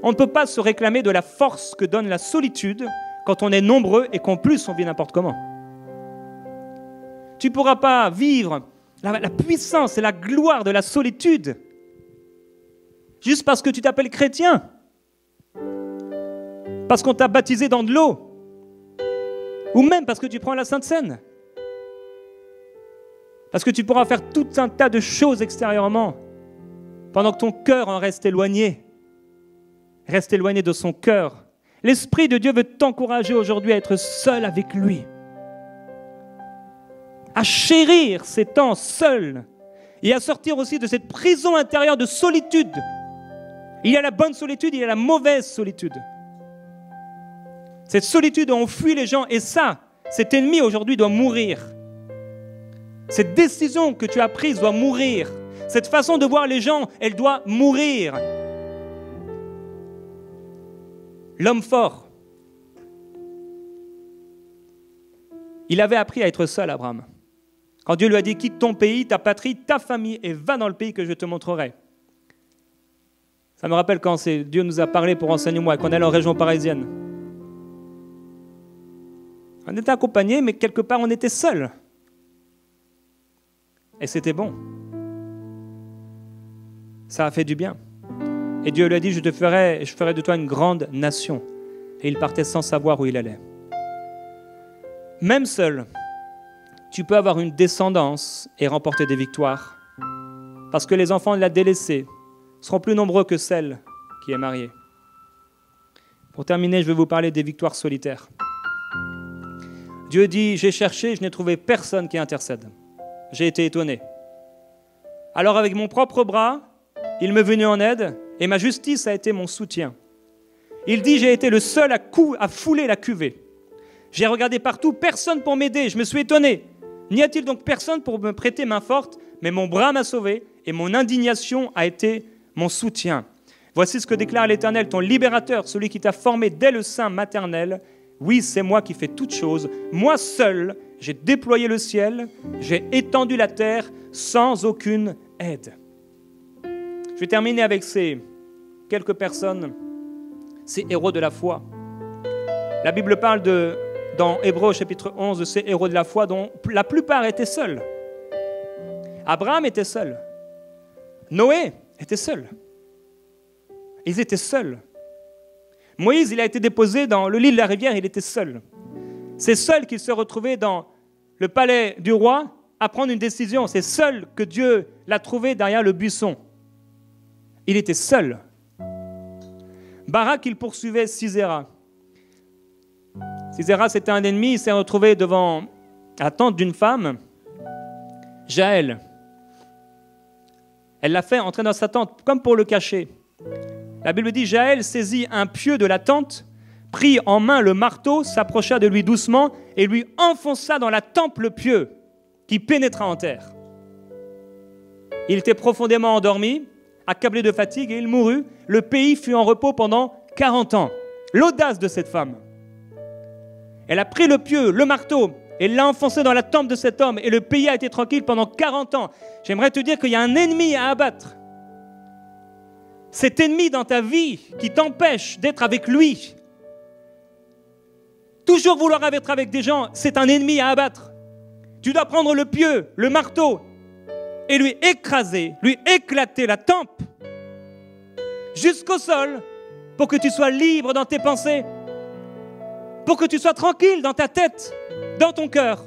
On ne peut pas se réclamer de la force que donne la solitude quand on est nombreux et qu'en plus on vit n'importe comment. Tu ne pourras pas vivre la puissance et la gloire de la solitude juste parce que tu t'appelles chrétien, parce qu'on t'a baptisé dans de l'eau, ou même parce que tu prends la Sainte Seine. Parce que tu pourras faire tout un tas de choses extérieurement pendant que ton cœur en reste éloigné. Reste éloigné de son cœur. L'Esprit de Dieu veut t'encourager aujourd'hui à être seul avec lui. À chérir ces temps seuls et à sortir aussi de cette prison intérieure de solitude. Il y a la bonne solitude, il y a la mauvaise solitude. Cette solitude où on fuit les gens, et ça, cet ennemi aujourd'hui doit mourir. Cette décision que tu as prise doit mourir. Cette façon de voir les gens, elle doit mourir. L'homme fort, il avait appris à être seul, Abraham. Quand Dieu lui a dit, quitte ton pays, ta patrie, ta famille, et va dans le pays que je te montrerai. Ça me rappelle quand Dieu nous a parlé pour enseigner-moi, qu'on allait en région parisienne. On était accompagnés, mais quelque part, on était seuls. Et c'était bon. Ça a fait du bien. Et Dieu lui a dit, je ferai de toi une grande nation. Et il partait sans savoir où il allait. Même seul, tu peux avoir une descendance et remporter des victoires. Parce que les enfants de la délaissée seront plus nombreux que celle qui est mariée. Pour terminer, je vais vous parler des victoires solitaires. Dieu dit, j'ai cherché, je n'ai trouvé personne qui intercède. J'ai été étonné. Alors avec mon propre bras, il m'est venu en aide et ma justice a été mon soutien. Il dit, j'ai été le seul à fouler la cuvée. J'ai regardé partout, personne pour m'aider, je me suis étonné. N'y a-t-il donc personne pour me prêter main forte? Mais mon bras m'a sauvé et mon indignation a été mon soutien. Voici ce que déclare l'Éternel, ton libérateur, celui qui t'a formé dès le sein maternel. Oui, c'est moi qui fais toutes choses. Moi seul, j'ai déployé le ciel, j'ai étendu la terre sans aucune aide. Je vais terminer avec ces quelques personnes, ces héros de la foi. La Bible parle dans Hébreux chapitre 11 de ces héros de la foi dont la plupart étaient seuls. Abraham était seul. Noé était seul. Ils étaient seuls. Moïse, il a été déposé dans le lit de la rivière, il était seul. C'est seul qu'il se retrouvait dans le palais du roi à prendre une décision. C'est seul que Dieu l'a trouvé derrière le buisson. Il était seul. Barak, il poursuivait Sisera. Sisera, c'était un ennemi, il s'est retrouvé devant la tente d'une femme, Jaël. Elle l'a fait entrer dans sa tente, comme pour le cacher. La Bible dit, Jaël saisit un pieu de la tente, prit en main le marteau, s'approcha de lui doucement et lui enfonça dans la tempe le pieu qui pénétra en terre. Il était profondément endormi, accablé de fatigue et il mourut. Le pays fut en repos pendant 40 ans. L'audace de cette femme. Elle a pris le pieu, le marteau, et l'a enfoncé dans la tempe de cet homme et le pays a été tranquille pendant 40 ans. J'aimerais te dire qu'il y a un ennemi à abattre. Cet ennemi dans ta vie qui t'empêche d'être avec lui. Toujours vouloir être avec des gens, c'est un ennemi à abattre. Tu dois prendre le pieu, le marteau, et lui écraser, lui éclater la tempe jusqu'au sol pour que tu sois libre dans tes pensées, pour que tu sois tranquille dans ta tête, dans ton cœur.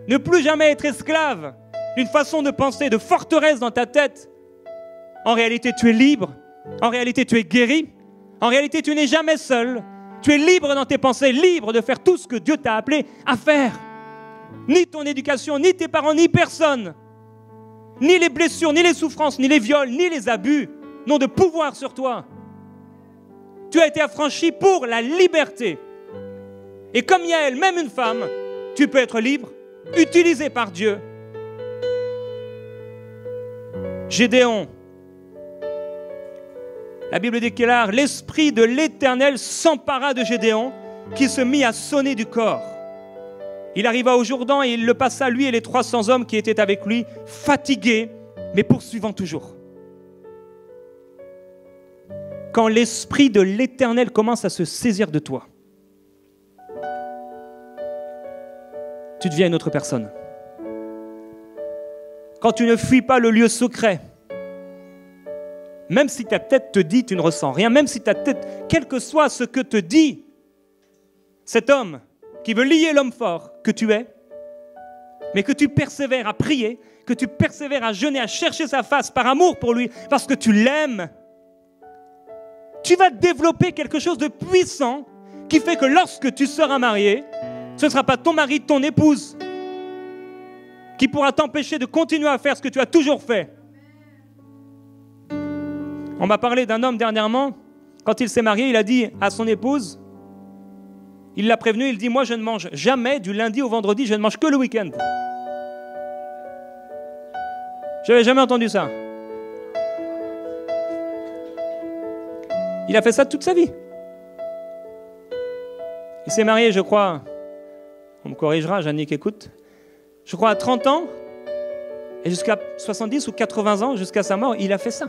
Ne plus jamais être esclave d'une façon de penser, de forteresse dans ta tête. En réalité, tu es libre. En réalité, tu es guéri. En réalité, tu n'es jamais seul. Tu es libre dans tes pensées, libre de faire tout ce que Dieu t'a appelé à faire. Ni ton éducation, ni tes parents, ni personne. Ni les blessures, ni les souffrances, ni les viols, ni les abus n'ont de pouvoir sur toi. Tu as été affranchi pour la liberté. Et comme Yaël, même une femme, tu peux être libre, utilisé par Dieu. Gédéon. La Bible déclare, l'Esprit de l'Éternel s'empara de Gédéon, qui se mit à sonner du cor. Il arriva au Jourdain et il le passa, lui et les 300 hommes qui étaient avec lui, fatigués, mais poursuivant toujours. Quand l'Esprit de l'Éternel commence à se saisir de toi, tu deviens une autre personne. Quand tu ne fuis pas le lieu secret, même si ta tête te dit, tu ne ressens rien, même si ta tête, quel que soit ce que te dit cet homme qui veut lier l'homme fort que tu es, mais que tu persévères à prier, que tu persévères à jeûner, à chercher sa face par amour pour lui, parce que tu l'aimes, tu vas développer quelque chose de puissant qui fait que lorsque tu seras marié, ce ne sera pas ton mari, ton épouse qui pourra t'empêcher de continuer à faire ce que tu as toujours fait. On m'a parlé d'un homme dernièrement, quand il s'est marié, il a dit à son épouse, il l'a prévenu, il dit, moi je ne mange jamais du lundi au vendredi, je ne mange que le week-end. Je n'avais jamais entendu ça. Il a fait ça toute sa vie. Il s'est marié, je crois, on me corrigera, Jannick écoute, je crois à 30 ans, et jusqu'à 70 ou 80 ans, jusqu'à sa mort, il a fait ça.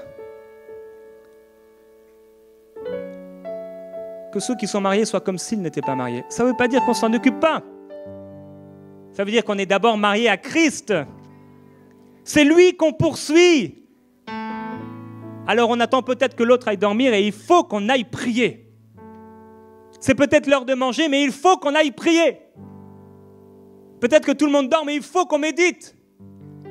Que ceux qui sont mariés soient comme s'ils n'étaient pas mariés. Ça ne veut pas dire qu'on ne s'en occupe pas. Ça veut dire qu'on est d'abord marié à Christ. C'est lui qu'on poursuit. Alors on attend peut-être que l'autre aille dormir et il faut qu'on aille prier. C'est peut-être l'heure de manger, mais il faut qu'on aille prier. Peut-être que tout le monde dort, mais il faut qu'on médite.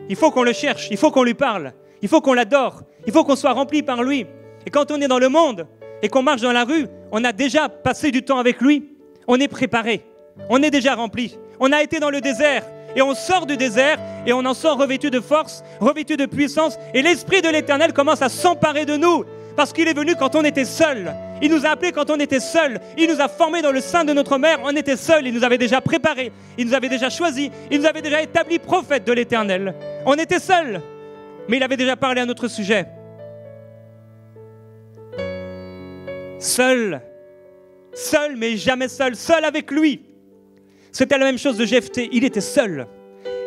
Il faut qu'on le cherche, il faut qu'on lui parle, il faut qu'on l'adore, il faut qu'on soit rempli par lui. Et quand on est dans le monde et qu'on marche dans la rue, on a déjà passé du temps avec lui, on est préparé, on est déjà rempli. On a été dans le désert et on sort du désert et on en sort revêtu de force, revêtu de puissance et l'Esprit de l'Éternel commence à s'emparer de nous parce qu'il est venu quand on était seul. Il nous a appelés quand on était seuls. Il nous a formés dans le sein de notre mère. On était seuls. Il nous avait déjà préparés. Il nous avait déjà choisis. Il nous avait déjà établis prophètes de l'Éternel. On était seuls. Mais il avait déjà parlé à notre sujet. Seul. Seul, mais jamais seul. Seul avec lui. C'était la même chose de Jephthé. Il était seul.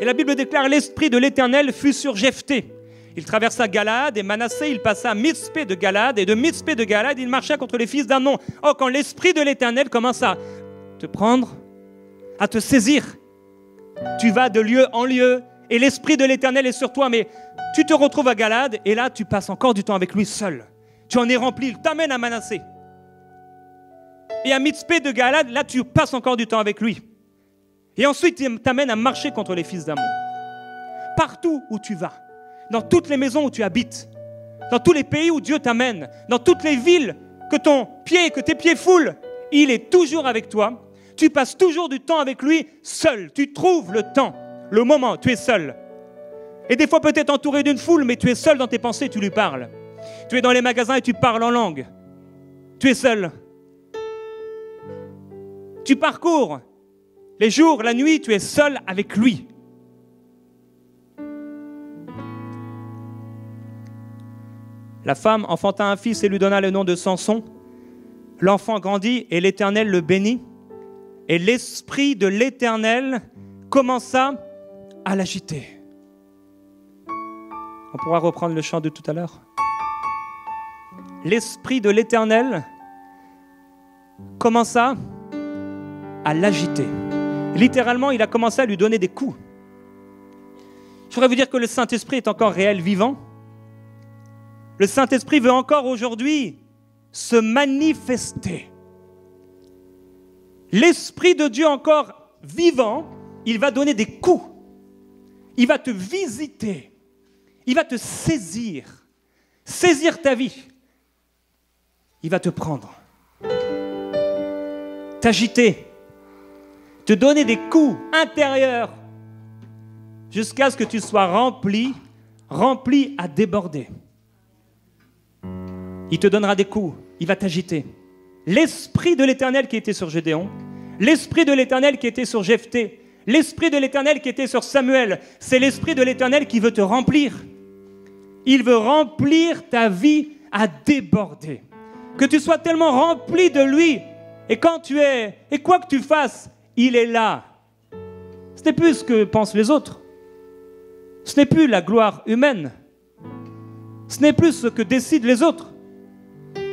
Et la Bible déclare, l'esprit de l'Éternel fut sur Jephthé. Il traversa Galade et Manassé, il passa à Mitzpé de Galade, et de Mitzpé de Galade, il marcha contre les fils d'Amnon. Oh, quand l'esprit de l'Éternel commence à te prendre, à te saisir, tu vas de lieu en lieu, et l'esprit de l'Éternel est sur toi, mais tu te retrouves à Galade, et là, tu passes encore du temps avec lui seul. Tu en es rempli, il t'amène à Manassé. Et à Mitzpé de Galade, là, tu passes encore du temps avec lui. Et ensuite, il t'amène à marcher contre les fils d'Amon. Partout où tu vas, dans toutes les maisons où tu habites, dans tous les pays où Dieu t'amène, dans toutes les villes que tes pieds foulent, il est toujours avec toi. Tu passes toujours du temps avec lui seul. Tu trouves le temps, le moment, tu es seul. Et des fois peut-être entouré d'une foule, mais tu es seul dans tes pensées, tu lui parles. Tu es dans les magasins et tu parles en langue. Tu es seul. Tu parcours les jours, la nuit, tu es seul avec lui. La femme enfanta un fils et lui donna le nom de Samson. L'enfant grandit et l'Éternel le bénit. Et l'esprit de l'Éternel commença à l'agiter. On pourra reprendre le chant de tout à l'heure. L'esprit de l'Éternel commença à l'agiter. Littéralement, il a commencé à lui donner des coups. Je voudrais vous dire que le Saint-Esprit est encore réel, vivant. Le Saint-Esprit veut encore aujourd'hui se manifester. L'Esprit de Dieu encore vivant, il va donner des coups. Il va te visiter. Il va te saisir. Saisir ta vie. Il va te prendre. T'agiter. Te donner des coups intérieurs jusqu'à ce que tu sois rempli à déborder. Il te donnera des coups, il va t'agiter. L'esprit de l'Éternel qui était sur Gédéon, l'esprit de l'Éternel qui était sur Jephthé, l'esprit de l'Éternel qui était sur Samuel, c'est l'esprit de l'Éternel qui veut te remplir. Il veut remplir ta vie à déborder. Que tu sois tellement rempli de lui, et quoi que tu fasses, il est là. Ce n'est plus ce que pensent les autres. Ce n'est plus la gloire humaine. Ce n'est plus ce que décident les autres.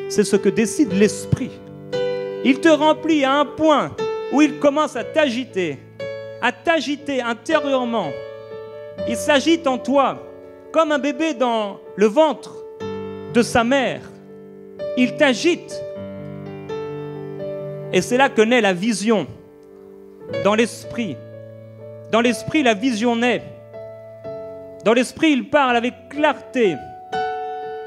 C'est ce que décide l'Esprit. Il te remplit à un point où il commence à t'agiter intérieurement. Il s'agite en toi comme un bébé dans le ventre de sa mère. Il t'agite. Et c'est là que naît la vision. Dans l'esprit. Dans l'esprit, la vision naît. Dans l'esprit, il parle avec clarté.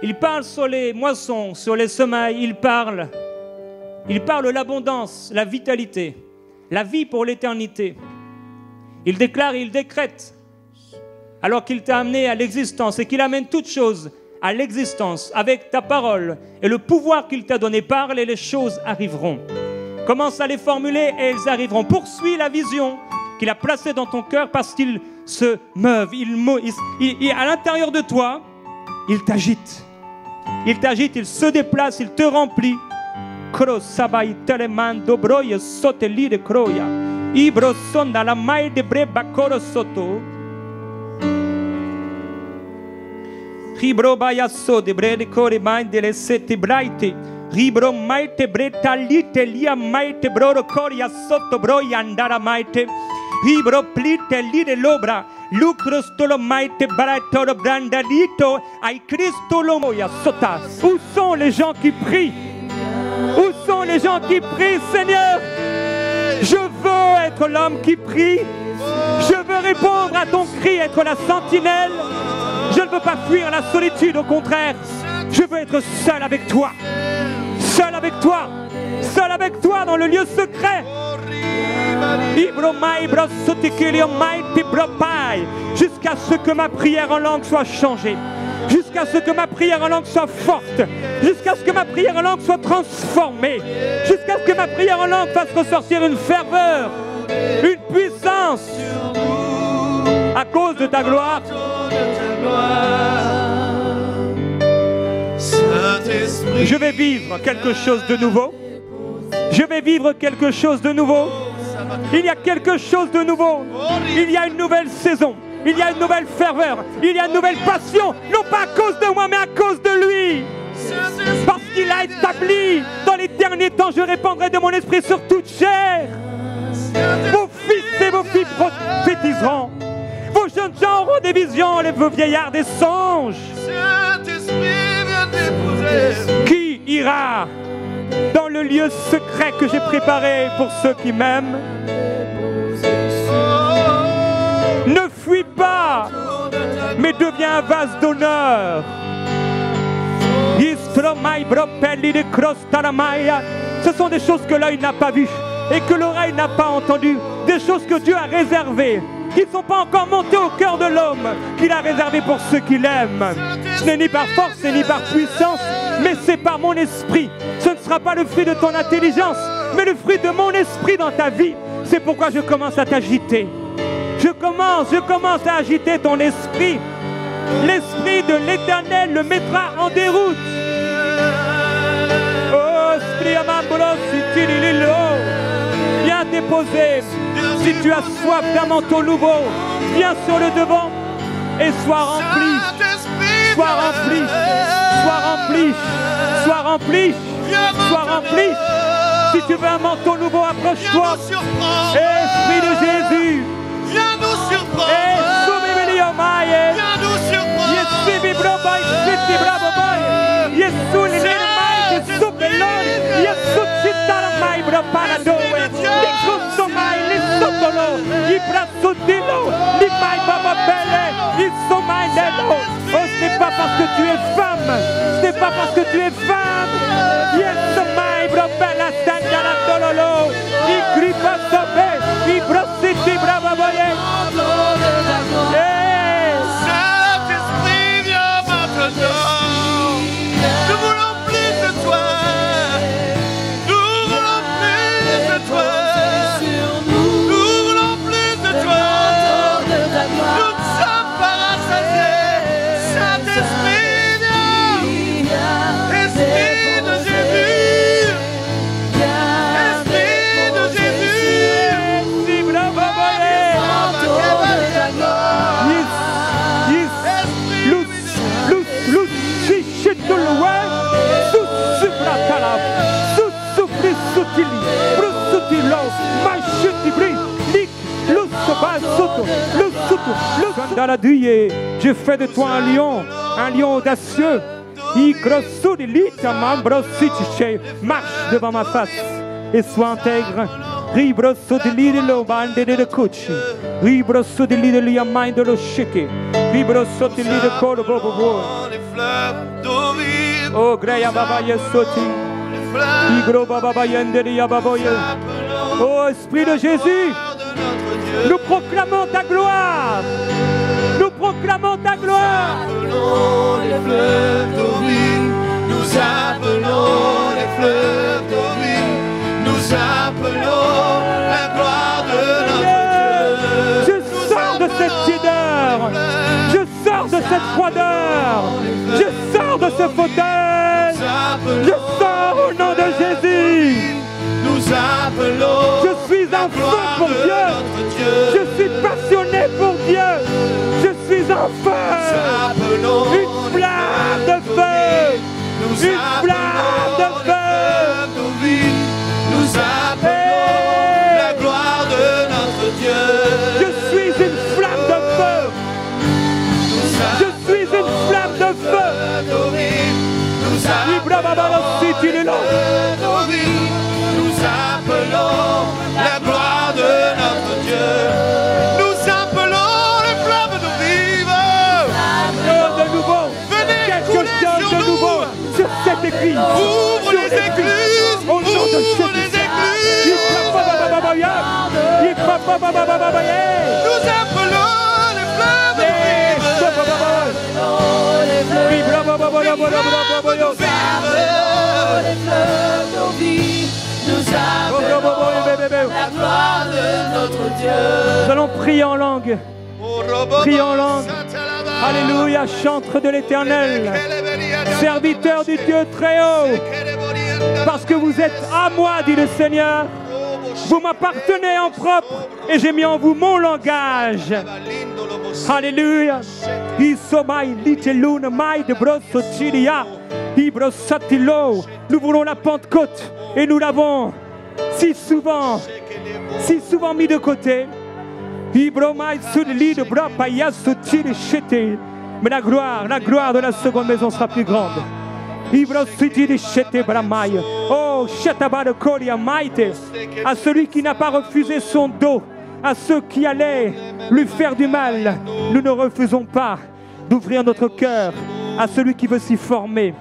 Il parle sur les moissons, sur les semailles, il parle l'abondance, la vitalité, la vie pour l'éternité. Il déclare et il décrète, alors qu'il t'a amené à l'existence et qu'il amène toutes choses à l'existence avec ta parole et le pouvoir qu'il t'a donné. Parle et les choses arriveront. Commence à les formuler et elles arriveront. Poursuis la vision qu'il a placée dans ton cœur parce qu'il se meut. À l'intérieur de toi, il t'agite. Il t'agite, il se déplace, il te remplit. Ribro maite breta lite lia maite broro coria sotto broi andara maite. Ribro plite lide lobra. Lucro stolo maite baratoro brandalito. Ai Cristo lo moia sota. Où sont les gens qui prient? Où sont les gens qui prient, Seigneur? Je veux être l'homme qui prie. Je veux répondre à ton cri, être la sentinelle. Je ne veux pas fuir la solitude, au contraire. Je veux être seul avec toi. Seul avec toi dans le lieu secret. Jusqu'à ce que ma prière en langue soit changée, jusqu'à ce que ma prière en langue soit forte, jusqu'à ce que ma prière en langue soit transformée, jusqu'à ce que ma prière en langue fasse ressortir une ferveur, une puissance à cause de ta gloire. Je vais vivre quelque chose de nouveau. Je vais vivre quelque chose de nouveau. Il y a quelque chose de nouveau. Il y a une nouvelle saison. Il y a une nouvelle ferveur. Il y a une nouvelle passion. Non pas à cause de moi, mais à cause de lui. Parce qu'il a établi, dans les derniers temps, je répandrai de mon esprit sur toute chair. Vos fils et vos filles prophétiseront. Vos jeunes gens auront des visions, et vos vieillards des songes. Qui ira dans le lieu secret que j'ai préparé pour ceux qui m'aiment? Ne fuis pas, mais deviens un vase d'honneur. Ce sont des choses que l'œil n'a pas vues et que l'oreille n'a pas entendues. Des choses que Dieu a réservées, qui ne sont pas encore montées au cœur de l'homme, qu'il a réservé pour ceux qui l'aiment. Ce n'est ni par force et ni par puissance, mais c'est par mon esprit. Ce ne sera pas le fruit de ton intelligence, mais le fruit de mon esprit dans ta vie. C'est pourquoi je commence à t'agiter. Je commence à agiter ton esprit. L'esprit de l'Éternel le mettra en déroute. Oh, Esprit Amambolo, viens déposer. Si tu as soif d'un manteau nouveau, viens sur le devant et sois rempli. Sois rempli. Sois rempli. Sois rempli. Sois rempli. Si tu veux un manteau nouveau, approche-toi. Esprit de Jésus. Viens nous surprendre. Oh, ce n'est pas parce que tu es femme. Ce n'est pas parce que tu es femme. Yes, my bella standa dololo. I gripa sobe. I brositi brava boye. Saint-Esprit, viens maintenant. Nous voulons plus de toi. Nous voulons plus de toi. Nous voulons plus de toi. Nous ne sommes pas rassasiés. Saint-Esprit, viens. Esprit de Jésus. Esprit de Jésus. Brava boye. Je fais de toi un lion audacieux. Marche devant ma face et sois intègre. Ribrosso di lì dello bande de coach. Ribrosso di lì dello yamai dello shiki. Ribrosso di lì del coro bobo. Les fleuves d'eau vive. Oh greya baba yesoti. Igro baba yendere yababoye. Oh Esprit de Jésus, nous proclamons ta gloire. Nous proclamons ta gloire. Nous appelons les fleuves d'eau vive. Nous appelons les fleuves d'eau vive. Nous appelons la gloire de notre Dieu. Je sors de cette tiédeur. Je sors de cette froideur. Je sors de ce fauteuil. Je sors au nom de Jésus. Nous appelons. Je suis un feu pour Dieu. Je suis passionné pour Dieu. Je suis un feu. Une flamme de feu. Une flamme de feu. Nous appelons la gloire de notre Dieu. Je suis une flamme de feu. Je suis une flamme de feu. Nous appelons la gloire de notre Dieu. Nous appelons les flammes de vive. De nouveau, quelque chose de nouveau sur cette église. Ouvre les églises. Au nom de Ouvre Jésus. les églises. Nous appelons les flammes de vive. les fleuves d'eau vive, nous appelons la gloire de notre Dieu. Nous allons prier en langue. Priez en langue. Alléluia, chantre de l'Éternel, serviteur du Dieu très haut. Parce que vous êtes à moi, dit le Seigneur. Vous m'appartenez en propre et j'ai mis en vous mon langage. Alléluia. Nous voulons la Pentecôte et nous l'avons si souvent mis de côté. Mais la gloire de la seconde maison sera plus grande. Oh, à celui qui n'a pas refusé son dos, à ceux qui allaient lui faire du mal, nous ne refusons pas d'ouvrir notre cœur à celui qui veut s'y former.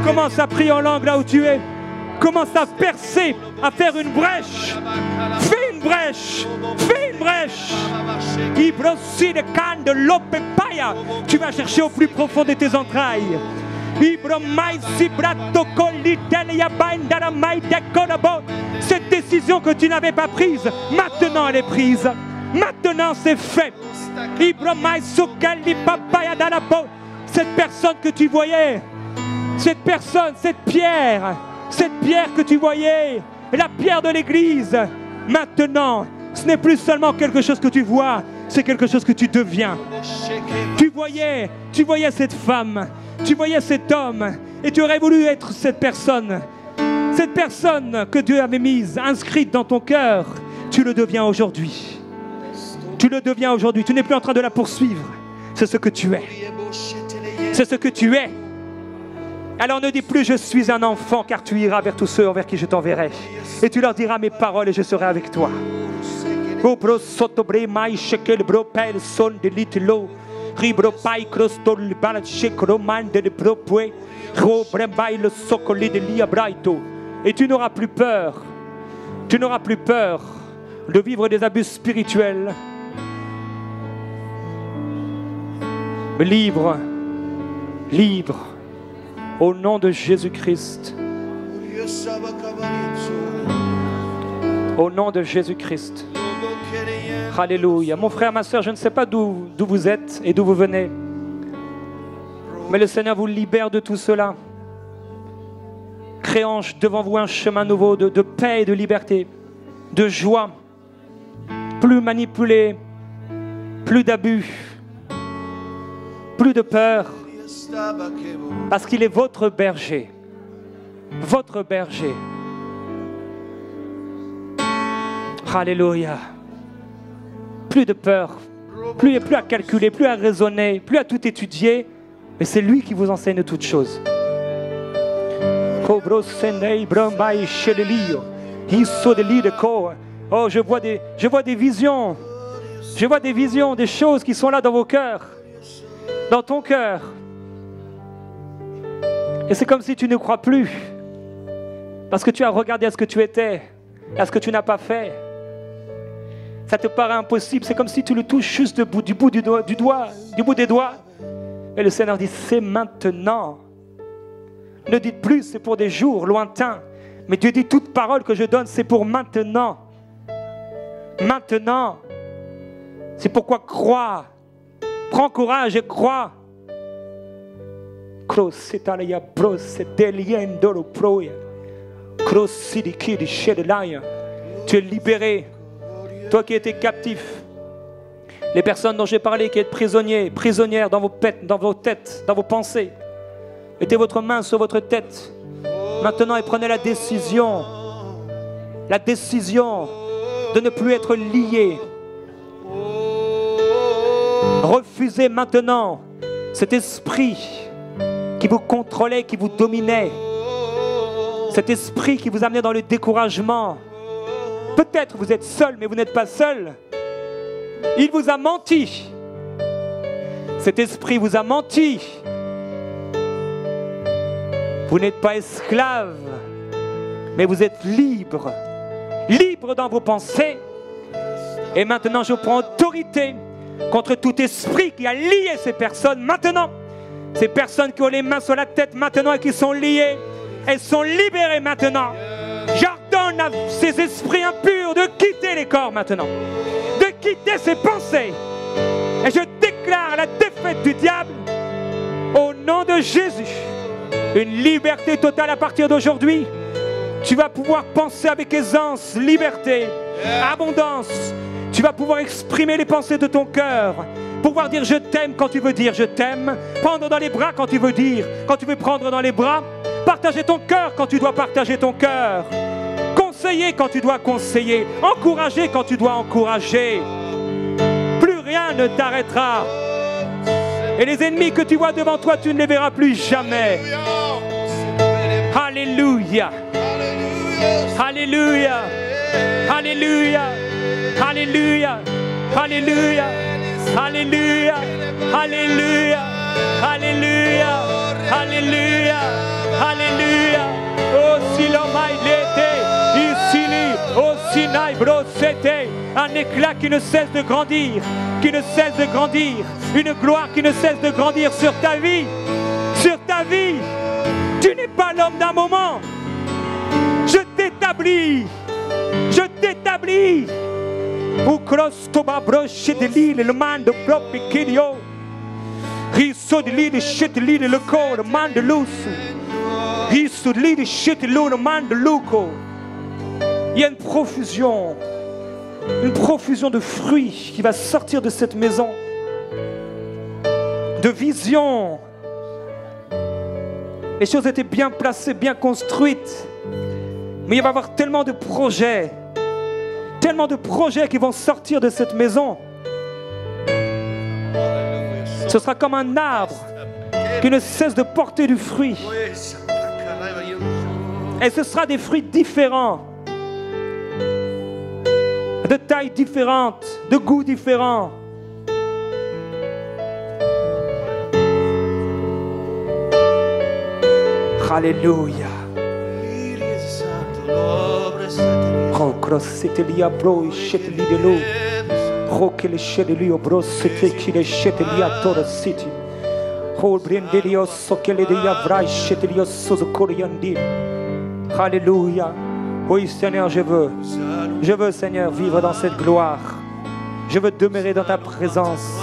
Commence à prier en langue là où tu es. Commence à percer, à faire une brèche. Fais une brèche. Fais une brèche. Tu vas chercher au plus profond de tes entrailles. Cette décision que tu n'avais pas prise, maintenant elle est prise. Maintenant c'est fait. Cette personne que tu voyais, cette pierre que tu voyais, la pierre de l'église, maintenant, ce n'est plus seulement quelque chose que tu vois, c'est quelque chose que tu deviens. Tu voyais cette femme, tu voyais cet homme, et tu aurais voulu être cette personne que Dieu avait mise, inscrite dans ton cœur. Tu le deviens aujourd'hui. Tu le deviens aujourd'hui. Tu n'es plus en train de la poursuivre. C'est ce que tu es. C'est ce que tu es. Alors ne dis plus je suis un enfant, car tu iras vers tous ceux envers qui je t'enverrai. Et tu leur diras mes paroles et je serai avec toi. Et tu n'auras plus peur. Tu n'auras plus peur de vivre des abus spirituels. Mais libre, au nom de Jésus-Christ. Au nom de Jésus-Christ. Alléluia. Mon frère, ma soeur, je ne sais pas d'où vous êtes et d'où vous venez. Mais le Seigneur vous libère de tout cela. Créant devant vous un chemin nouveau de paix et de liberté, de joie. Plus manipulé, plus d'abus, plus de peur. Parce qu'il est votre berger. Votre berger. Alléluia. Plus de peur. Plus à calculer, plus à raisonner, plus à tout étudier. Mais c'est lui qui vous enseigne toutes choses. Oh, je vois des visions. Je vois des visions, des choses qui sont là dans vos cœurs. Dans ton cœur. Et c'est comme si tu ne crois plus. Parce que tu as regardé à ce que tu étais, à ce que tu n'as pas fait. Ça te paraît impossible. C'est comme si tu le touches juste du bout des doigts. Et le Seigneur dit, c'est maintenant. Ne dites plus, c'est pour des jours lointains. Mais Dieu dit, toute parole que je donne, c'est pour maintenant. Maintenant. C'est pourquoi crois. Prends courage et crois. Tu es libéré. Toi qui étais captif. Les personnes dont j'ai parlé qui êtes prisonniers, prisonnières dans vos têtes, dans vos pensées. Mettez votre main sur votre tête. Maintenant, et prenez la décision de ne plus être lié. Refusez maintenant cet esprit qui vous contrôlait, qui vous dominait. Cet esprit qui vous amenait dans le découragement. Peut-être vous êtes seul, mais vous n'êtes pas seul. Il vous a menti. Cet esprit vous a menti. Vous n'êtes pas esclave, mais vous êtes libre. Libre dans vos pensées. Et maintenant, je prends autorité contre tout esprit qui a lié ces personnes. Maintenant, ces personnes qui ont les mains sur la tête maintenant et qui sont liées, elles sont libérées maintenant. J'ordonne à ces esprits impurs de quitter les corps maintenant, de quitter ces pensées. Et je déclare la défaite du diable au nom de Jésus. Une liberté totale à partir d'aujourd'hui. Tu vas pouvoir penser avec aisance, liberté, abondance. Tu vas pouvoir exprimer les pensées de ton cœur. Pouvoir dire je t'aime quand tu veux dire je t'aime. Prendre dans les bras quand tu veux dire, quand tu veux prendre dans les bras. Partager ton cœur quand tu dois partager ton cœur. Conseiller quand tu dois conseiller. Encourager quand tu dois encourager. Plus rien ne t'arrêtera. Et les ennemis que tu vois devant toi, tu ne les verras plus jamais. Alléluia. Alléluia. Alléluia. Alléluia. Alléluia. Alléluia. Alléluia. Alléluia. Alléluia. Alléluia. Oh, si l'homme a été ici, oh, Sinaï, brossété, un éclat qui ne cesse de grandir, qui ne cesse de grandir, une gloire qui ne cesse de grandir sur ta vie, sur ta vie. Tu n'es pas l'homme d'un moment. Je t'établis. Je t'établis. Ukrostoba brochedeli le man de propikilio. Risodli de chetli le corps, le man de lusu. Risodli de chetli le man de luco. Il y a une profusion de fruits qui va sortir de cette maison, de visions. Les choses étaient bien placées, bien construites, mais il va y avoir tellement de projets qui vont sortir de cette maison. Ce sera comme un arbre qui ne cesse de porter du fruit. Et ce sera des fruits différents, de tailles différentes, de goûts différents. Alléluia. Alléluia. Oui, Seigneur, je veux, Seigneur, vivre dans cette gloire. Je veux demeurer dans ta présence.